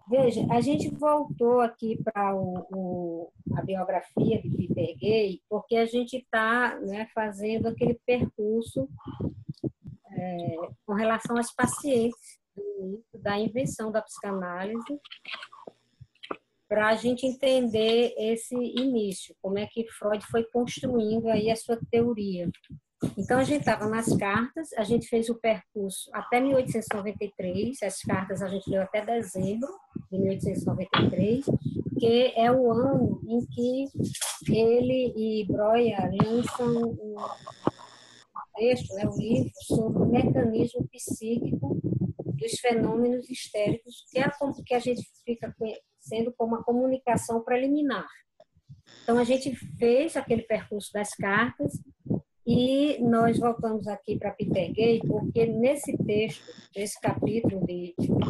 Veja, a gente voltou aqui para a biografia de Peter Gay, porque a gente está, né, fazendo aquele percurso com relação às pacientes da invenção da psicanálise, para a gente entender esse início, como é que Freud foi construindo aí a sua teoria. Então, a gente estava nas cartas, a gente fez o percurso até 1893, as cartas a gente leu até dezembro de 1893, que é o ano em que ele e Breuer lançam um texto, né, um livro sobre o mecanismo psíquico dos fenômenos histéricos, que é que a gente fica sendo como uma comunicação preliminar. Então, a gente fez aquele percurso das cartas e nós voltamos aqui para Peter Gay, porque nesse texto, nesse capítulo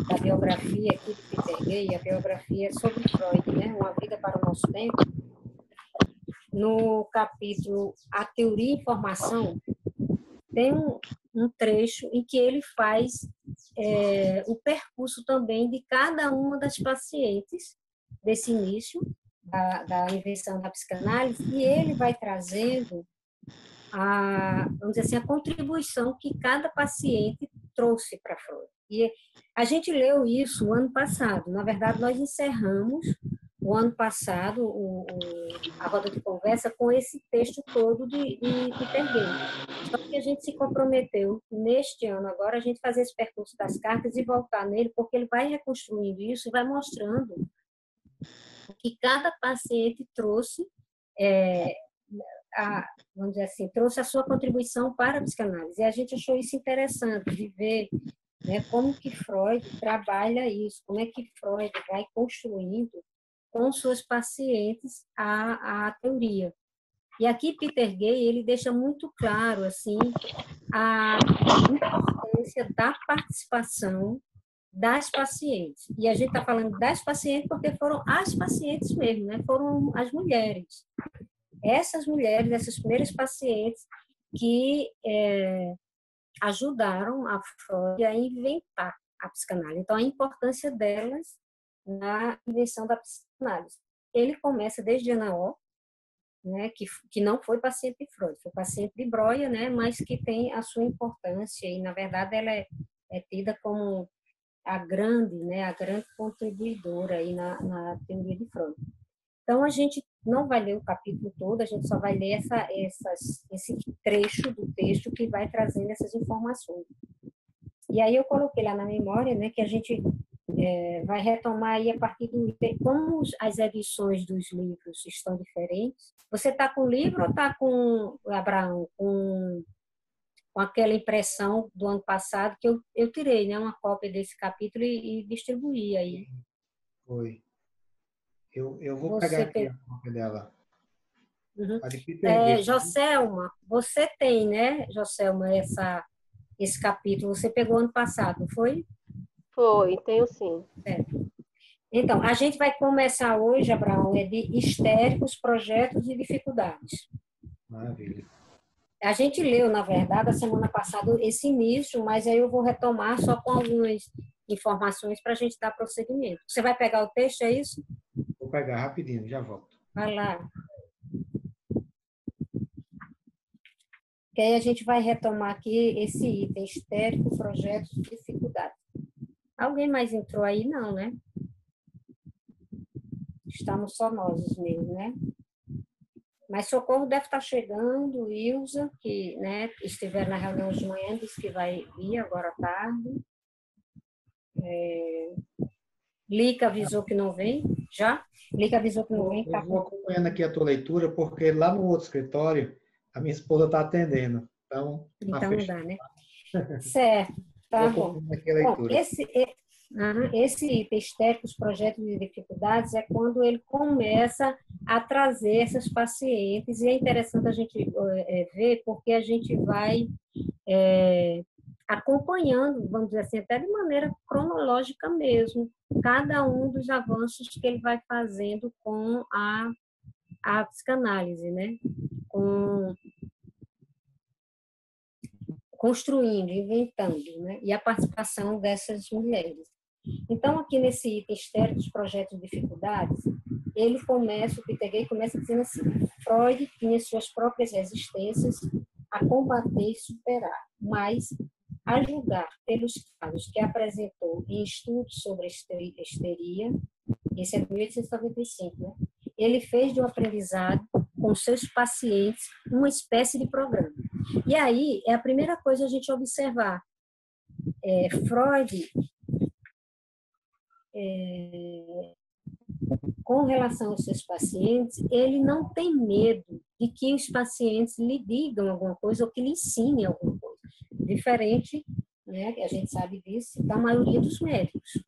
da biografia aqui de Peter Gay, a biografia sobre Freud, né, Uma Vida para o Nosso Tempo, no capítulo A Teoria e Informação, tem um trecho em que ele faz o percurso também de cada uma das pacientes desse início da invenção da psicanálise, e ele vai trazendo vamos dizer assim, a contribuição que cada paciente trouxe para Freud. E a gente leu isso o ano passado. Na verdade, nós encerramos o ano passado a roda de conversa com esse texto todo de Peter Gay. Só que a gente se comprometeu neste ano agora a gente fazer esse percurso das cartas e voltar nele, porque ele vai reconstruindo isso e vai mostrando o que cada paciente trouxe, vamos dizer assim, trouxe a sua contribuição para a psicanálise. E a gente achou isso interessante, de ver, né, como que Freud trabalha isso, como é que Freud vai construindo com suas pacientes a teoria. E aqui Peter Gay, ele deixa muito claro assim a importância da participação das pacientes. E a gente está falando das pacientes porque foram as pacientes mesmo, né? Foram as mulheres. Essas mulheres, essas primeiras pacientes que ajudaram a Freud a inventar a psicanálise. Então, a importância delas na invenção da psicanálise. Ele começa desde Ana O, né, que não foi paciente de Freud, foi paciente de Breuer, né, mas que tem a sua importância e, na verdade, ela é tida como a grande contribuidora aí na teoria de Freud. Então, a gente não vai ler o capítulo todo, a gente só vai ler esse trecho do texto que vai trazendo essas informações. E aí eu coloquei lá na memória, né, que a gente vai retomar aí a partir do... Como as edições dos livros estão diferentes. Você está com o livro ou está com, Abraão, com aquela impressão do ano passado que eu tirei, né, uma cópia desse capítulo e distribuí aí? Foi. Eu vou pegar Você aqui a cópia dela. Uhum. A de Peter Gay. Joselma, você tem, né, Joselma, esse capítulo, você pegou ano passado, não foi? Foi, tenho sim. Certo. Então, a gente vai começar hoje, Abraão, de histéricos, projetos e dificuldades. Maravilha. A gente leu, na verdade, a semana passada esse início, mas aí eu vou retomar só com algumas informações para a gente dar prosseguimento. Você vai pegar o texto, é isso? Vou pegar rapidinho, já volto. Vai lá. Que aí a gente vai retomar aqui esse item, histérico, projetos e dificuldades. Alguém mais entrou aí? Não, né? Estamos só nós mesmo, né? Mas Socorro deve estar chegando, Ilza, que, né, estiver na reunião de manhã, disse que vai vir agora à tarde. Lica avisou que não vem, já? Lica avisou que não vem. Eu vou acompanhando aqui a tua leitura, porque lá no outro escritório, a minha esposa está atendendo. Então não dá, né? Certo, tá bom. Aqui a leitura. Bom, esse item, histéricos, projetos e dificuldades, é quando ele começa a trazer essas pacientes, e é interessante a gente ver, porque a gente vai acompanhando, vamos dizer assim, até de maneira cronológica mesmo, cada um dos avanços que ele vai fazendo com a psicanálise, né? Construindo, inventando, né? E a participação dessas mulheres. Então, aqui nesse item histéricos, projetos e dificuldades, ele começa, o Peter Gay começa dizendo assim: Freud tinha suas próprias resistências a combater e superar, mas, a julgar pelos casos que apresentou em estudos sobre a histeria, esse é de 1895, né? Ele fez do aprendizado com seus pacientes uma espécie de programa. E aí é a primeira coisa a gente observar. Freud, com relação aos seus pacientes, ele não tem medo de que os pacientes lhe digam alguma coisa ou que lhe ensinem alguma coisa. Diferente, né, que a gente sabe disso, da maioria dos médicos.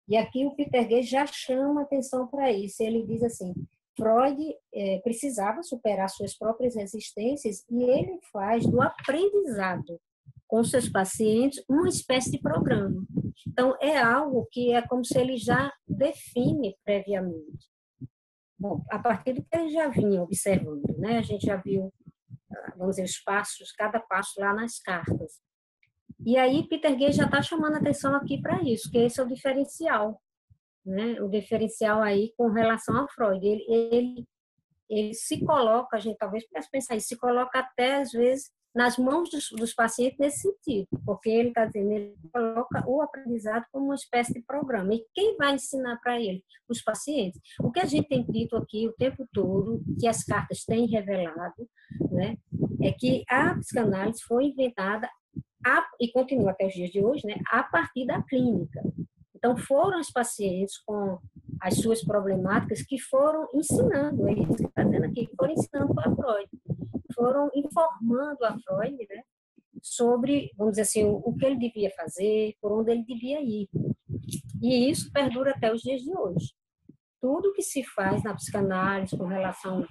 E aqui o Peter Gay já chama atenção para isso. Ele diz assim, Freud precisava superar suas próprias resistências e ele faz do aprendizado com seus pacientes uma espécie de programa. Então, é algo que é como se ele já define previamente. Bom, a partir do que ele já vinha observando, né? A gente já viu, vamos dizer, os passos, cada passo lá nas cartas. E aí, Peter Gay já está chamando atenção aqui para isso, que esse é o diferencial, né? O diferencial aí com relação a Freud. Ele se coloca, a gente talvez pudesse pensar isso, se coloca até, às vezes, nas mãos dos pacientes nesse sentido, porque ele está dizendo, ele coloca o aprendizado como uma espécie de programa. E quem vai ensinar para ele? Os pacientes. O que a gente tem dito aqui o tempo todo, que as cartas têm revelado, né, é que a psicanálise foi inventada, e continua até os dias de hoje, né, a partir da clínica. Então, foram os pacientes com as suas problemáticas que foram ensinando, é isso que está dizendo aqui, que foram ensinando para Freud. Foram informando a Freud, né, sobre, vamos dizer assim, o que ele devia fazer, por onde ele devia ir. E isso perdura até os dias de hoje. Tudo que se faz na psicanálise com relação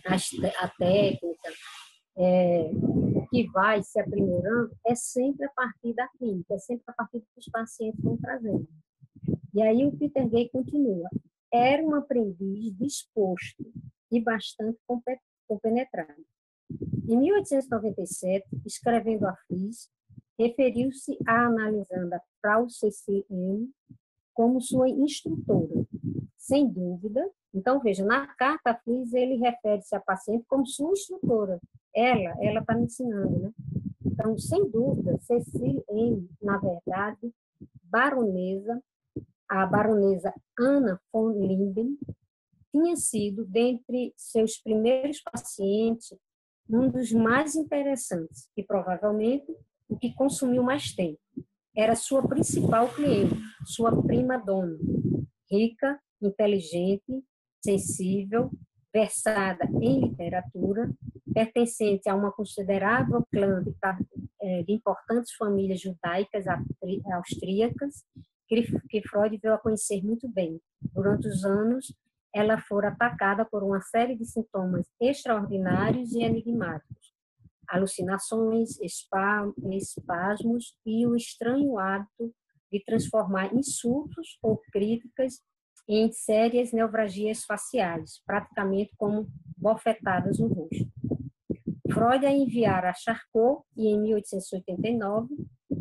à técnica, que vai se aprimorando, é sempre a partir da clínica, é sempre a partir dos pacientes que vão trazendo. E aí o Peter Gay continua. Era um aprendiz disposto e bastante compenetrado. Em 1897, escrevendo a Fliss, referiu-se a analisando a Frau CCM como sua instrutora. Sem dúvida, então veja, na carta a Fliss ele refere-se à paciente como sua instrutora. Ela está me ensinando, né? Então, sem dúvida, Cecile M., na verdade, a baronesa Anna von Linden, tinha sido, dentre seus primeiros pacientes, um dos mais interessantes e, provavelmente, o que consumiu mais tempo. Era sua principal cliente, sua prima-dona, rica, inteligente, sensível, versada em literatura, pertencente a uma considerável clã de importantes famílias judaicas austríacas, que Freud veio a conhecer muito bem. Durante os anos, ela fora atacada por uma série de sintomas extraordinários e enigmáticos, alucinações, espasmos e o estranho hábito de transformar insultos ou críticas em sérias neuralgias faciais, praticamente como bofetadas no rosto. Freud a enviara a Charcot e, em 1889,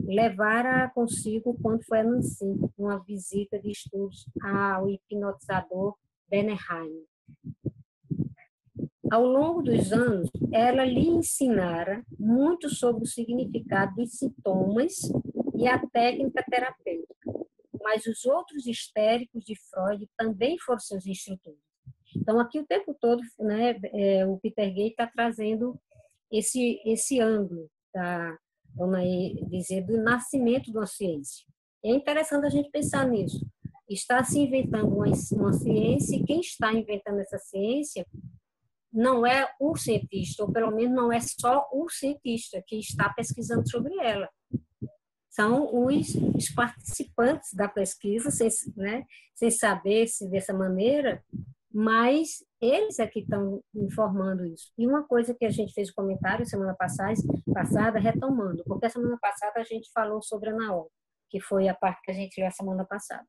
levara consigo quando foi a Nancy, uma visita de estudos ao hipnotizador Bernheim. Ao longo dos anos, ela lhe ensinara muito sobre o significado dos sintomas e a técnica terapêutica, mas os outros histéricos de Freud também foram seus instrutores. Então, aqui o tempo todo, né, o Peter Gay está trazendo esse ângulo, vamos dizer, do nascimento de uma ciência. É interessante a gente pensar nisso. Está se inventando uma ciência e quem está inventando essa ciência não é o cientista, ou pelo menos não é só o cientista que está pesquisando sobre ela. São os participantes da pesquisa, sem saber se dessa maneira, mas eles é que estão informando isso. E uma coisa que a gente fez um comentário semana passada, retomando, porque a semana passada a gente falou sobre a Ana O, que foi a parte que a gente leu a semana passada.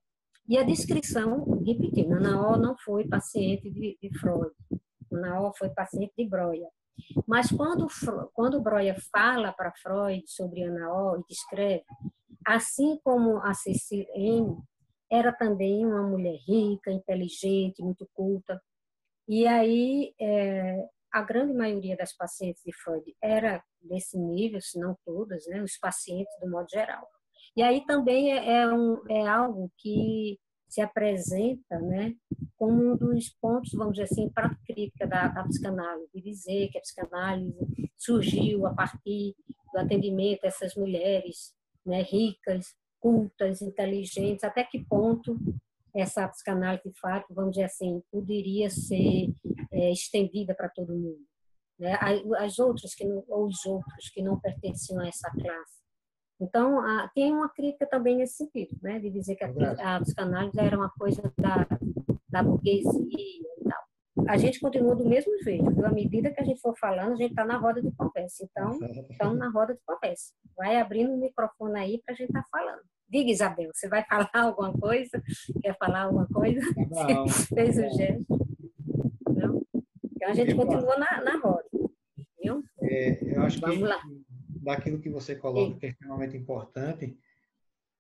E a descrição, repetindo, Ana O não foi paciente de Freud, Ana O foi paciente de Breuer. Mas quando Breuer fala para Freud sobre Ana O e descreve, assim como a Cecile N., era também uma mulher rica, inteligente, muito culta. E aí, a grande maioria das pacientes de Freud era desse nível, se não todas, né, os pacientes do modo geral. E aí também é algo que se apresenta, né, como um dos pontos, vamos dizer assim, para a crítica da psicanálise, de dizer que a psicanálise surgiu a partir do atendimento dessas mulheres, né, ricas, cultas, inteligentes, até que ponto essa psicanálise, de fato, vamos dizer assim, poderia ser estendida para todo mundo, né? As outras ou os outros que não pertenciam a essa classe. Então, tem uma crítica também nesse sentido, né? De dizer que a psicanálise era uma coisa da burguesia e tal. A gente continua do mesmo jeito, viu? À medida que a gente for falando, a gente está na roda de conversa. Então, estamos na roda de conversa. Vai abrindo o microfone aí para a gente estar falando. Diga, Isabel, você vai falar alguma coisa? Quer falar alguma coisa? Não. Fez o gesto? Não? Então, a gente continua na roda. Viu? Eu acho Vamos que lá. daquilo que você coloca, que é extremamente importante,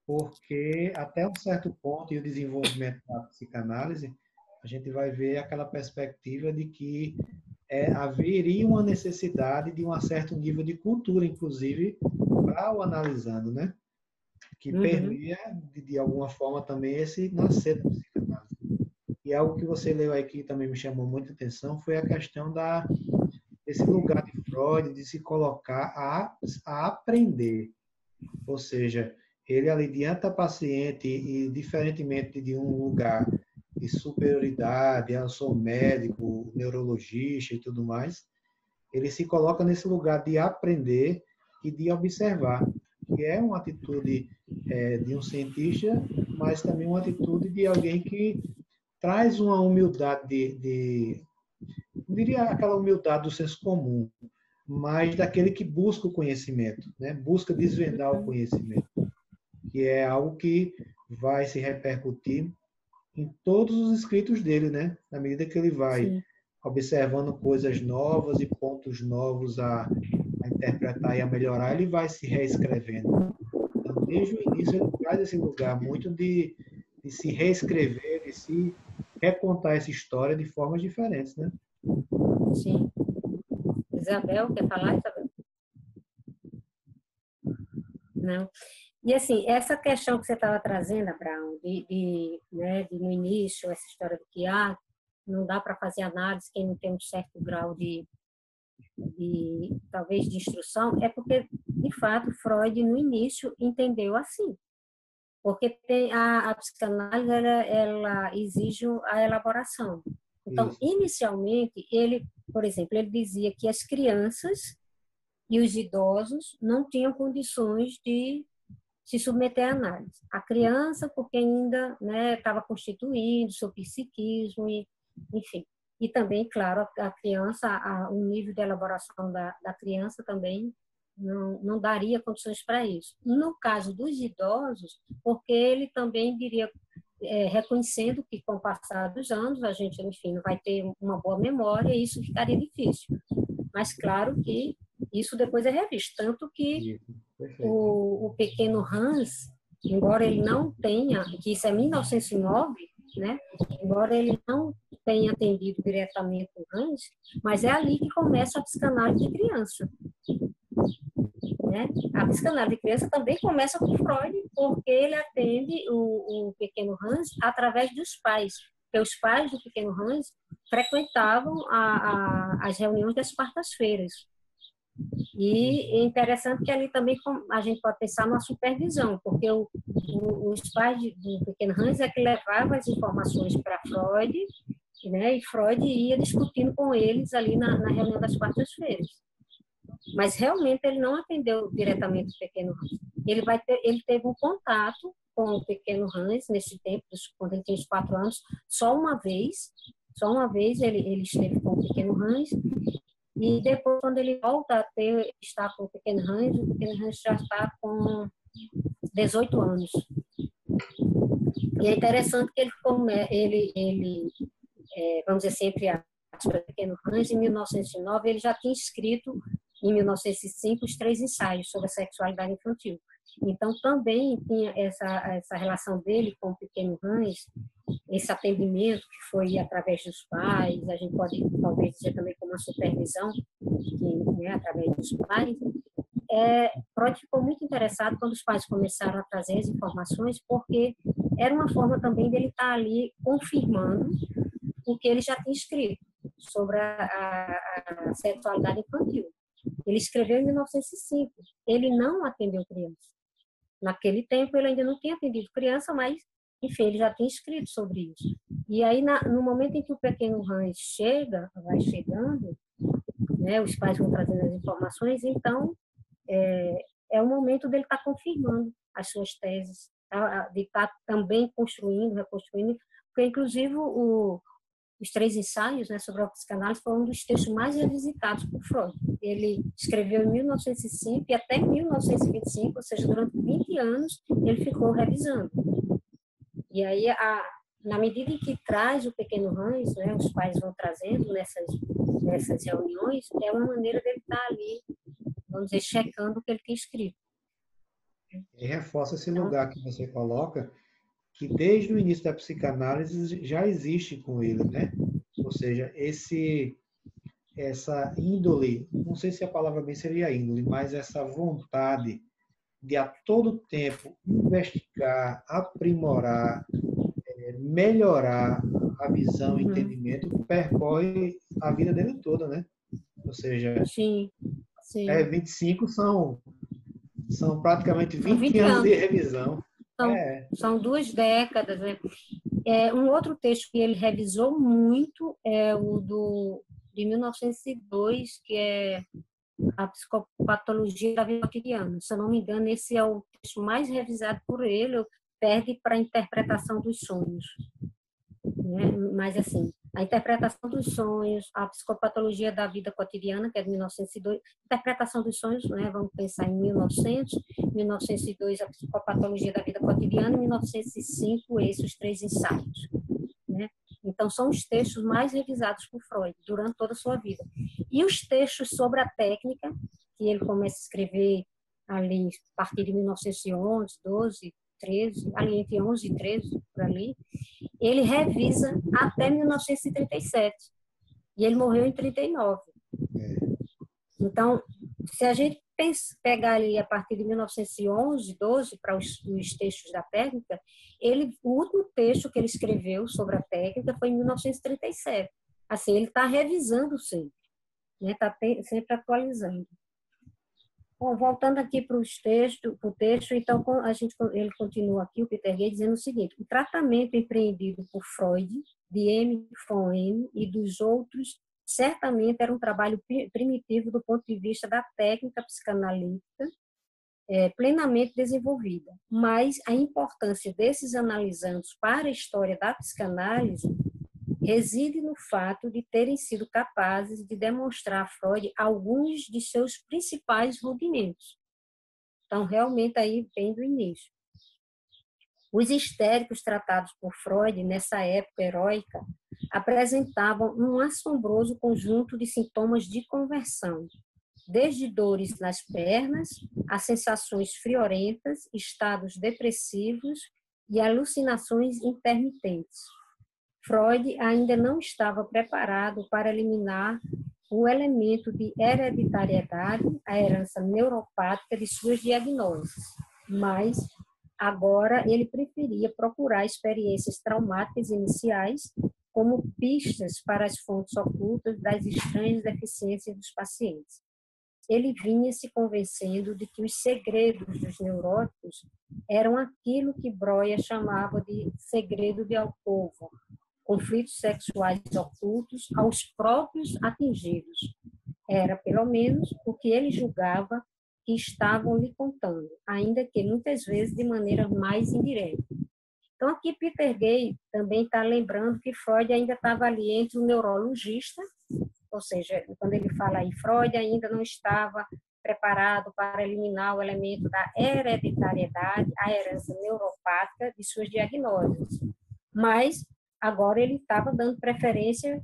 porque até um certo ponto, e o desenvolvimento da psicanálise, a gente vai ver aquela perspectiva de que haveria uma necessidade de um certo nível de cultura, inclusive, para o analisando, né? Que permeia, de alguma forma, também esse nascer da psicanálise. E algo que você leu aí que também me chamou muita atenção foi a questão desse lugar de Freud, de se colocar a aprender. Ou seja, ele alivianta a paciente e, diferentemente de um lugar de superioridade, eu sou médico, neurologista e tudo mais, ele se coloca nesse lugar de aprender e de observar, que é uma atitude de um cientista, mas também uma atitude de alguém que traz uma humildade não diria aquela humildade do senso comum, mas daquele que busca o conhecimento, né? Busca desvendar o conhecimento, que é algo que vai se repercutir em todos os escritos dele, né? Na medida que ele vai Sim. observando coisas novas e pontos novos a interpretar e a melhorar, ele vai se reescrevendo. Então, desde o início, ele traz esse lugar muito de se reescrever, de se recontar essa história de formas diferentes, né? Sim. Isabel, quer falar, Isabel? Não. E assim, essa questão que você estava trazendo, Abraão, né, de no início, essa história do que não dá para fazer análise quem não tem um certo grau talvez de instrução, é porque, de fato, Freud, no início, entendeu assim. Porque tem a psicanálise, ela exige a elaboração. Então, Isso. inicialmente, ele, por exemplo, ele dizia que as crianças e os idosos não tinham condições de se submeter à análise. A criança, porque ainda estava constituindo seu psiquismo, enfim. E também, claro, a criança, o nível de elaboração da criança também não daria condições para isso. No caso dos idosos, porque ele também diria, reconhecendo que com o passar dos anos a gente, enfim, não vai ter uma boa memória e isso ficaria difícil. Mas claro que isso depois é revisto, tanto que o pequeno Hans, embora ele não tenha, que isso é 1909, né? Embora ele não tenha atendido diretamente o Hans, mas é ali que começa a psicanálise de criança. Né? A psicanálise de criança também começa com Freud, porque ele atende o pequeno Hans através dos pais, porque os pais do pequeno Hans frequentavam as reuniões das quartas-feiras. E é interessante que ali também a gente pode pensar numa supervisão, porque os pais do pequeno Hans é que levavam as informações para Freud, né? E Freud ia discutindo com eles ali na reunião das quartas-feiras. Mas realmente ele não atendeu diretamente o pequeno Hans. Ele teve um contato com o pequeno Hans nesse tempo, quando ele tinha os 4 anos, só uma vez ele esteve com o pequeno Hans. E depois, quando ele volta a estar com o pequeno Hans já está com 18 anos. E é interessante que ele vamos dizer assim, entre aspas, o pequeno Hans, em 1909, ele já tinha escrito, em 1905, os 3 ensaios sobre a sexualidade infantil. Então, também tinha essa relação dele com o pequeno Hans, esse atendimento que foi através dos pais, a gente pode talvez dizer também como uma supervisão, que, né, através dos pais. Freud ficou muito interessado quando os pais começaram a trazer as informações, porque era uma forma também dele estar ali confirmando o que ele já tinha escrito sobre a sexualidade infantil. Ele escreveu em 1905. Ele não atendeu criança. Naquele tempo, ele ainda não tinha atendido criança, mas, enfim, ele já tinha escrito sobre isso. E aí, no momento em que o pequeno Hans vai chegando, né, os pais vão trazendo as informações, então, é o momento dele estar confirmando as suas teses, tá? De estar também construindo, reconstruindo, porque, inclusive, os 3 ensaios, né, sobre a psicanálise foi um dos textos mais revisitados por Freud. Ele escreveu em 1905 e até 1925, ou seja, durante 20 anos, ele ficou revisando. E aí, na medida em que traz o pequeno Hans, né, os pais vão trazendo nessas reuniões, é uma maneira dele estar ali, vamos dizer, checando o que ele tem escrito. E reforça esse lugar que você coloca, que desde o início da psicanálise já existe com ele, né? Ou seja, essa índole, não sei se a palavra bem seria índole, mas essa vontade de a todo tempo investigar, aprimorar, melhorar a visão e entendimento, percorre a vida dele toda, né? Ou seja, sim, sim. 25 são praticamente 20 anos de revisão. São 2 décadas, né? Um outro texto que ele revisou muito é o de 1902, que é a psicopatologia da vida cotidiana. Se eu não me engano, esse é o texto mais revisado por ele, perde para a interpretação dos sonhos. Né? Mas, assim, a interpretação dos sonhos, a psicopatologia da vida cotidiana, que é de 1902, interpretação dos sonhos, né? Vamos pensar em 1902, a psicopatologia da vida cotidiana, e 1905, esses 3 ensaios. Né? Então, são os textos mais revisados por Freud durante toda a sua vida. E os textos sobre a técnica, que ele começa a escrever ali a partir de 1911, 12, 13, ali entre 11 e 13, por ali, ele revisa até 1937. E ele morreu em 39. Então, se a gente pegar ali a partir de 1911, 12, para os textos da técnica, o último texto que ele escreveu sobre a técnica foi em 1937. Assim, ele está revisando sempre, né? Está sempre atualizando. Bom, voltando aqui para o texto, então ele continua aqui, o Peter Gay, dizendo o seguinte: o tratamento empreendido por Freud, de M. von M. e dos outros, certamente era um trabalho primitivo do ponto de vista da técnica psicanalítica, plenamente desenvolvida. Mas a importância desses analisandos para a história da psicanálise reside no fato de terem sido capazes de demonstrar a Freud alguns de seus principais rudimentos. Então, realmente, aí vem do início. Os histéricos tratados por Freud, nessa época heróica, apresentavam um assombroso conjunto de sintomas de conversão, desde dores nas pernas, a sensações friorentas, estados depressivos e alucinações intermitentes. Freud ainda não estava preparado para eliminar o elemento de hereditariedade, a herança neuropática de suas diagnoses, mas agora ele preferia procurar experiências traumáticas iniciais como pistas para as fontes ocultas das estranhas deficiências dos pacientes. Ele vinha se convencendo de que os segredos dos neuróticos eram aquilo que Breuer chamava de segredo de alcova, conflitos sexuais ocultos aos próprios atingidos. Era, pelo menos, o que ele julgava que estavam lhe contando, ainda que muitas vezes de maneira mais indireta. Então, aqui Peter Gay também está lembrando que Freud ainda estava ali entre o neurologista, ou seja, quando ele fala aí, Freud ainda não estava preparado para eliminar o elemento da hereditariedade, a herança neuropática de suas diagnoses. Mas agora ele estava dando preferência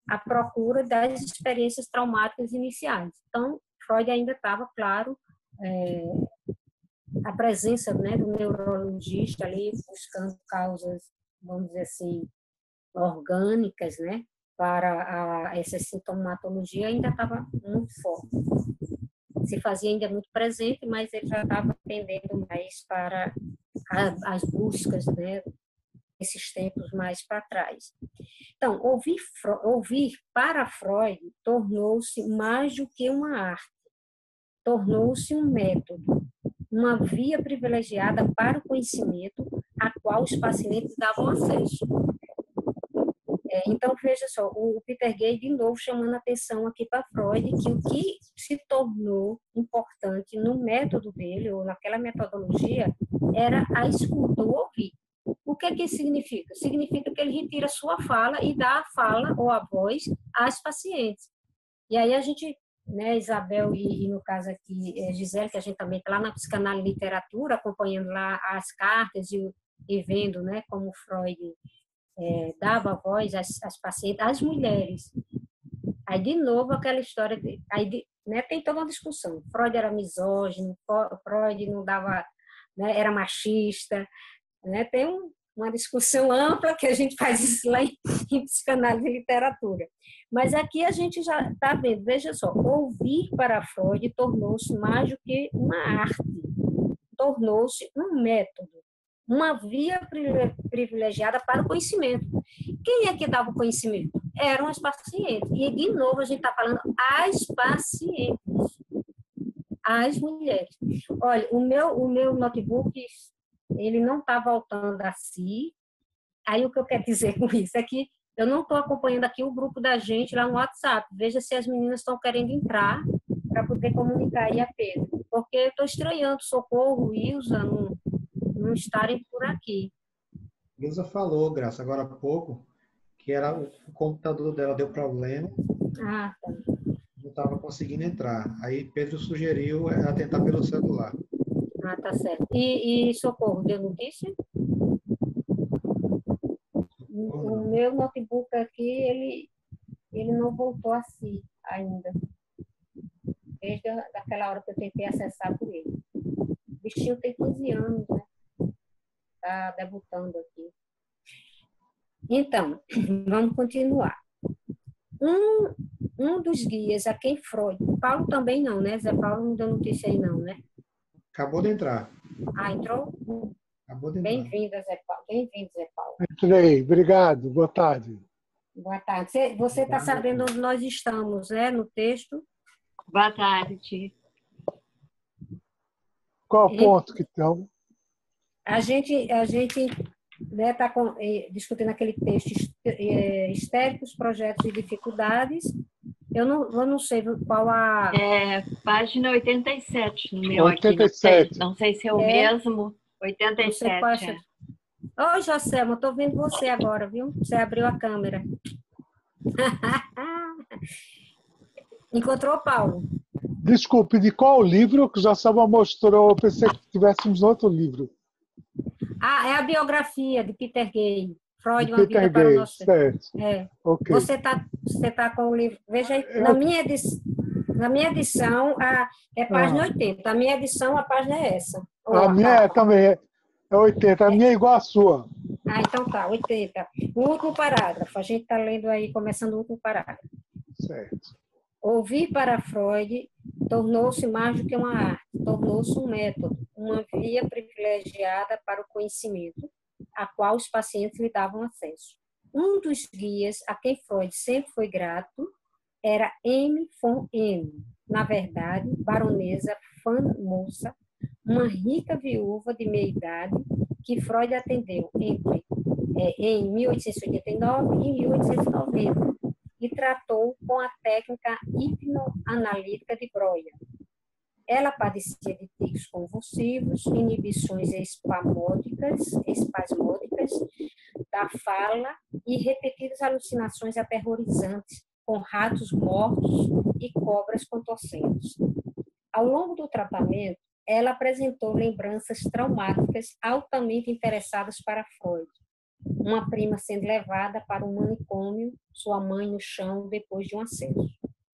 à procura das experiências traumáticas iniciais. Então, Freud ainda estava, claro, a presença, né, do neurologista ali buscando causas, vamos dizer assim, orgânicas, né, para essa sintomatologia ainda estava muito forte. Se fazia ainda muito presente, mas ele já estava tendendo mais para as buscas, né, esses tempos mais para trás. Então, ouvir para Freud tornou-se mais do que uma arte, tornou-se um método, uma via privilegiada para o conhecimento a qual os pacientes davam acesso. Então, veja só, o Peter Gay, de novo, chamando a atenção aqui para Freud, que o que se tornou importante no método dele, ou naquela metodologia, era a escuta, o ouvir. O que isso significa? Significa que ele retira a sua fala e dá a fala ou a voz às pacientes. E aí a gente, né, Isabel e no caso aqui, Gisele, que a gente também está lá na psicanálise e literatura, acompanhando lá as cartas e vendo, né, como Freud dava voz às pacientes, às mulheres. Aí, de novo, aquela história, né, tem toda uma discussão. Freud era misógino, Freud não dava, né, era machista, né, tem uma discussão ampla que a gente faz isso lá em psicanálise e literatura. Mas aqui a gente já está vendo, veja só, ouvir para Freud tornou-se mais do que uma arte, tornou-se um método, uma via privilegiada para o conhecimento. Quem é que dava o conhecimento? Eram as pacientes. E, de novo, a gente está falando as pacientes, as mulheres. Olha, o meu notebook, ele não está voltando a si. Aí, o que eu quero dizer com isso é que eu não estou acompanhando aqui o grupo da gente lá no WhatsApp. Veja se as meninas estão querendo entrar para poder comunicar aí a Pedro. Porque eu estou estranhando Socorro e Ilza não estarem por aqui. Ilza falou, Graça, agora há pouco, que era o computador dela deu problema. Ah, tá. Não estava conseguindo entrar. Aí Pedro sugeriu ela tentar pelo celular. Ah, tá certo. E Socorro, deu notícia? O meu notebook aqui, ele não voltou a si ainda. Desde aquela hora que eu tentei acessar por ele. O bichinho tem 15 anos, né? Está debutando aqui. Então, vamos continuar. Um dos guias a quem Freud... Paulo também não, né? Zé Paulo não deu notícia aí não, né? Acabou de entrar. Ah, entrou? Acabou de entrar. Bem-vindo, Zé Paulo. Bem-vindo, Zé Paulo. Entrei, obrigado, boa tarde. Boa tarde. Você está sabendo onde nós estamos, né? No texto? Boa tarde. Qual o ponto que estão? A gente né, está discutindo aquele texto histéricos, projetos e dificuldades. Eu não sei qual a... Página 87 no meu 87. aqui. Não sei se é o mesmo. 87. Oi, Joselma, estou vendo você agora, viu? Você abriu a câmera. Encontrou, Paulo? Desculpe, de qual livro que já Selma mostrou? Eu pensei que tivéssemos outro livro. Ah, é a biografia de Peter Gay. Freud, de uma Peter vida para o nosso... certo. Okay. Você tá com o livro... Veja aí, na minha edição, é página 80. A minha edição, a página é essa. A minha também é 80. A minha é igual à sua. Ah, então tá, 80. O último parágrafo. A gente está lendo aí, começando o último parágrafo. Certo. Ouvir para Freud tornou-se mais do que uma arte, tornou-se um método, uma via privilegiada para o conhecimento, a qual os pacientes lhe davam acesso. Um dos guias a quem Freud sempre foi grato era M. von M., na verdade, baronesa Famosa, uma rica viúva de meia-idade que Freud atendeu em 1889 e 1890 e tratou com a técnica hipnoanalítica de Breuer. Ela padecia de tiques convulsivos, inibições espasmódicas da fala e repetidas alucinações aterrorizantes com ratos mortos e cobras contorcendo-se. Ao longo do tratamento, ela apresentou lembranças traumáticas altamente interessadas para Freud. Uma prima sendo levada para um manicômio, sua mãe no chão depois de um acesso.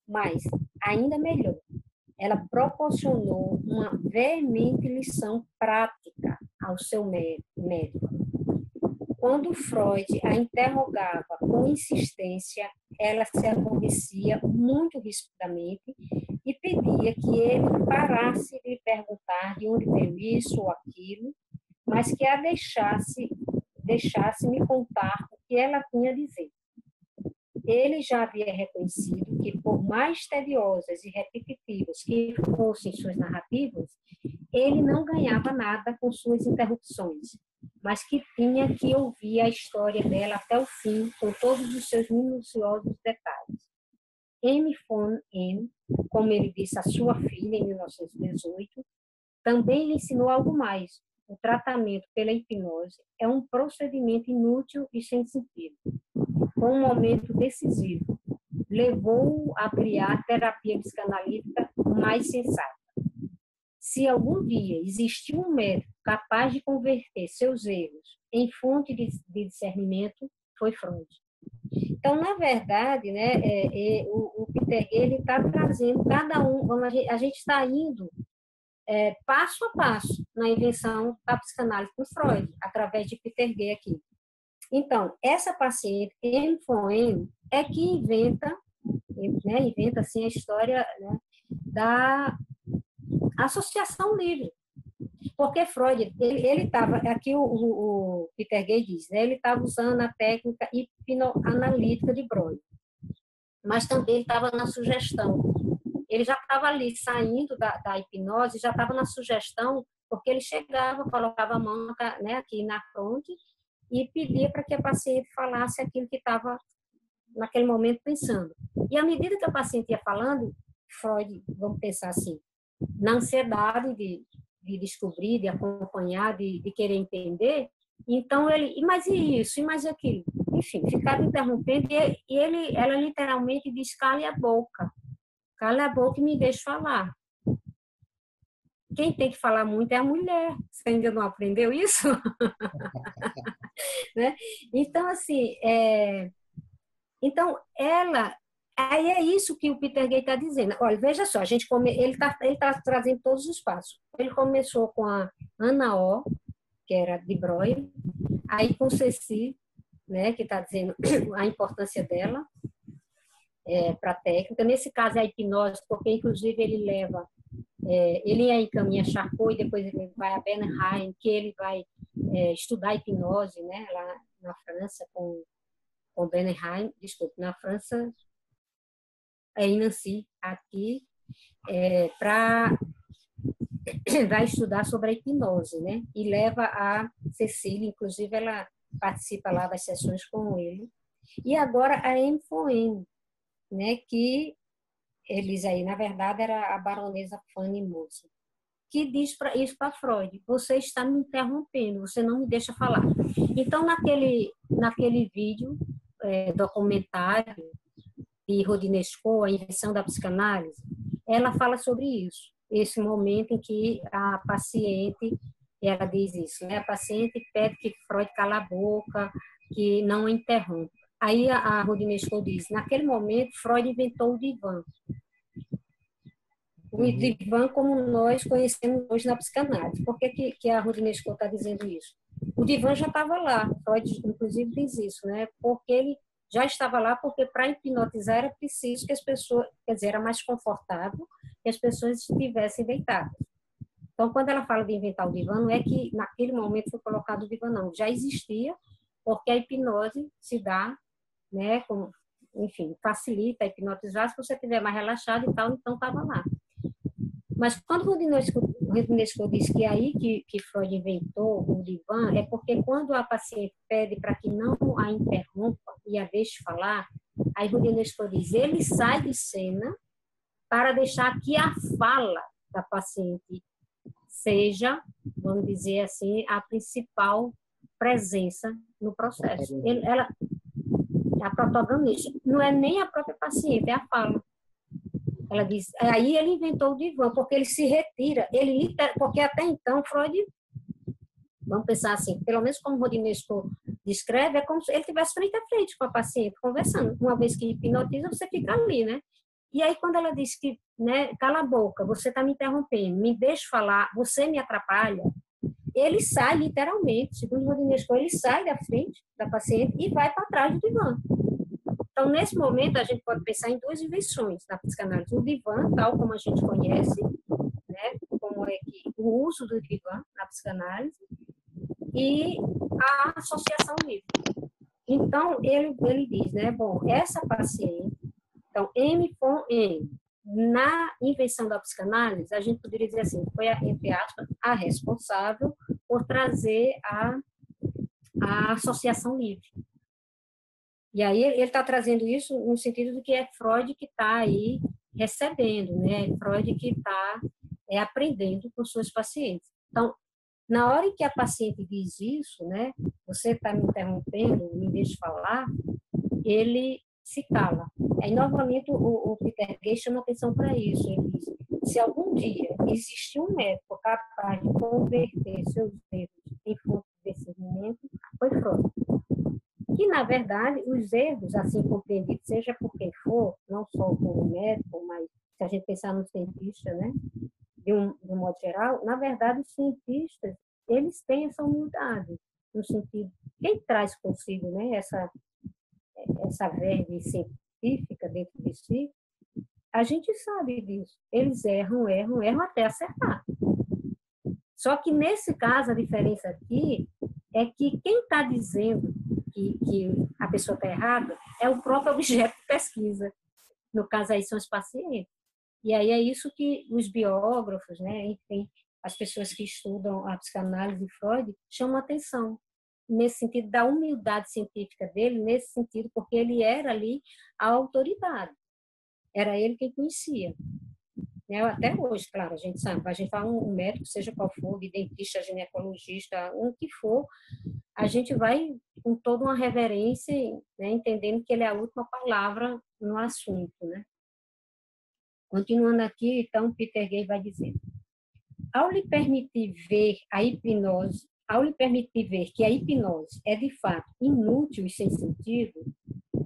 Mas, ainda melhor, ela proporcionou uma veemente lição prática ao seu médico. Quando Freud a interrogava com insistência, ela se aborrecia muito rispidamente e pedia que ele parasse de perguntar de onde veio isso ou aquilo, mas que a deixasse me contar o que ela tinha a dizer. Ele já havia reconhecido que, por mais tediosas e repetitivas que fossem suas narrativas, ele não ganhava nada com suas interrupções, mas que tinha que ouvir a história dela até o fim, com todos os seus minuciosos detalhes. M. von N., como ele disse à sua filha em 1918, também lhe ensinou algo mais. O tratamento pela hipnose é um procedimento inútil e sem sentido. Foi um momento decisivo. Levou-o a criar a terapia psicanalítica mais sensata. Se algum dia existiu um médico capaz de converter seus erros em fonte de discernimento, foi Freud. Então, na verdade, né, o Peter ele está trazendo cada um, a gente está indo passo a passo na invenção da psicanálise com Freud, através de Peter Gay aqui. Então, essa paciente, M. von N., é que inventa assim, a história, né, da associação livre. Porque Freud, ele estava, aqui o Peter Gay diz, né, ele estava usando a técnica hipnoanalítica de Breuer, mas também ele estava na sugestão. Ele já estava ali saindo da hipnose, já estava na sugestão, porque ele chegava, colocava a mão, né, aqui na fronte e pedia para que a paciente falasse aquilo que estava naquele momento pensando. E à medida que a paciente ia falando, Freud, vamos pensar assim, na ansiedade de descobrir, de acompanhar, de querer entender, então ele, mas e isso, e mais aquilo? Enfim, ficava interrompendo e ela literalmente diz, cale a boca e me deixe falar. Quem tem que falar muito é a mulher. Você ainda não aprendeu isso? Né? Então, assim, então, aí é isso que o Peter Gay está dizendo. Olha, veja só, ele tá trazendo todos os passos. Ele começou com a Ana O, que era de Breuer, aí com Ceci, né, que está dizendo a importância dela para a técnica. Nesse caso é a hipnose, porque inclusive ele encaminha Charcot e depois ele vai a Bernheim, que ele vai estudar hipnose, né, lá na França com Bernheim, desculpe, na França, em Nancy, aqui, vai estudar sobre a hipnose, né? E leva a Cecília, inclusive ela participa lá das sessões com ele. E agora a M. von N., né? Que eles aí, na verdade, era a baronesa Fanny Moser, que diz isso para Freud: você está me interrompendo, você não me deixa falar. Então, naquele vídeo, documentário de Rodinesco, a invenção da psicanálise, ela fala sobre isso, esse momento em que a paciente, ela diz isso, né? A paciente pede que Freud cala a boca, que não a interrompa. Aí a Rodinesco diz, naquele momento, Freud inventou o divã. O divã como nós conhecemos hoje na psicanálise. Por que a Rodinesco está dizendo isso? O divã já estava lá, Freud inclusive diz isso, né? Porque ele já estava lá, porque para hipnotizar era preciso que as pessoas, quer dizer, era mais confortável que as pessoas estivessem deitadas. Então, quando ela fala de inventar o divã, não é que naquele momento foi colocado o divã, não. Já existia, porque a hipnose se dá, né, enfim, facilita a hipnotizar se você estiver mais relaxado e tal, então estava lá. Mas quando o Rodinesco diz que é aí que Freud inventou o divã, é porque quando a paciente pede para que não a interrompa e a deixe falar, aí Rodinesco diz, ele sai de cena para deixar que a fala da paciente seja, vamos dizer assim, a principal presença no processo. A protagonista não é nem a própria paciente, é a fala. Ela diz, aí ele inventou o divã, porque ele se retira, porque até então Freud, vamos pensar assim, pelo menos como Rodinesco descreve, é como se ele estivesse frente a frente com a paciente, conversando. Uma vez que hipnotiza, você fica ali, né? E aí, quando ela diz que, né, cala a boca, você está me interrompendo, me deixa falar, você me atrapalha, ele sai, literalmente, segundo o Rodinesco, ele sai da frente da paciente e vai para trás do divã. Então, nesse momento, a gente pode pensar em duas invenções na psicanálise. O divã, tal como a gente conhece, né, como é que o uso do divã na psicanálise, e a associação livre. Então, ele diz, né, bom, essa paciente, então, M com N, na invenção da psicanálise, a gente poderia dizer assim, foi, entre aspas, a responsável por trazer a associação livre. E aí ele está trazendo isso no sentido de que é Freud que está aí recebendo, né? Freud que está aprendendo com suas pacientes. Então, na hora em que a paciente diz isso, né? Você está me interrompendo, me deixa falar, ele se cala. Aí, novamente, o Peter Gay chama atenção para isso. Ele diz, se algum dia existir um médico capaz de converter seus erros em fonte de discernimento, foi Freud. Que, na verdade, os erros, assim compreendidos, seja por quem for, não só por um médico, mas se a gente pensar no cientista, né, de um modo geral, na verdade, os cientistas, eles têm essa humildade, no sentido, quem traz consigo, né, essa verve científica dentro de si, a gente sabe disso. Eles erram até acertar. Só que, nesse caso, a diferença aqui é que quem está dizendo que a pessoa está errada é o próprio objeto de pesquisa. No caso, aí são os pacientes. E aí é isso que os biógrafos, né, enfim, as pessoas que estudam a psicanálise de Freud chamam atenção, nesse sentido da humildade científica dele, nesse sentido, porque ele era ali a autoridade. Era ele quem conhecia. Até hoje, claro, a gente sabe, a gente fala um médico, seja qual for, dentista, ginecologista, um que for, a gente vai com toda uma reverência, né, entendendo que ele é a última palavra no assunto, né? Continuando aqui, então, Peter Gay vai dizer, ao lhe permitir ver que a hipnose é de fato inútil e sem sentido,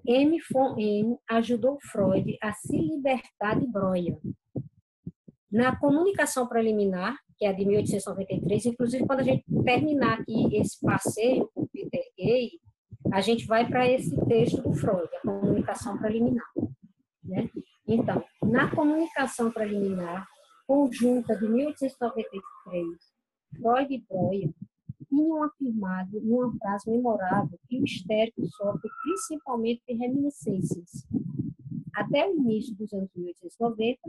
M. von N. ajudou Freud a se libertar de Breuer. Na comunicação preliminar, que é a de 1893, inclusive quando a gente terminar aqui esse passeio com Peter Gay, a gente vai para esse texto do Freud, a comunicação preliminar, né? Então, na comunicação preliminar, conjunta de 1893, Freud e Breuer tinham afirmado numa frase memorável que o histérico sofre principalmente de reminiscências. Até o início dos anos 1890,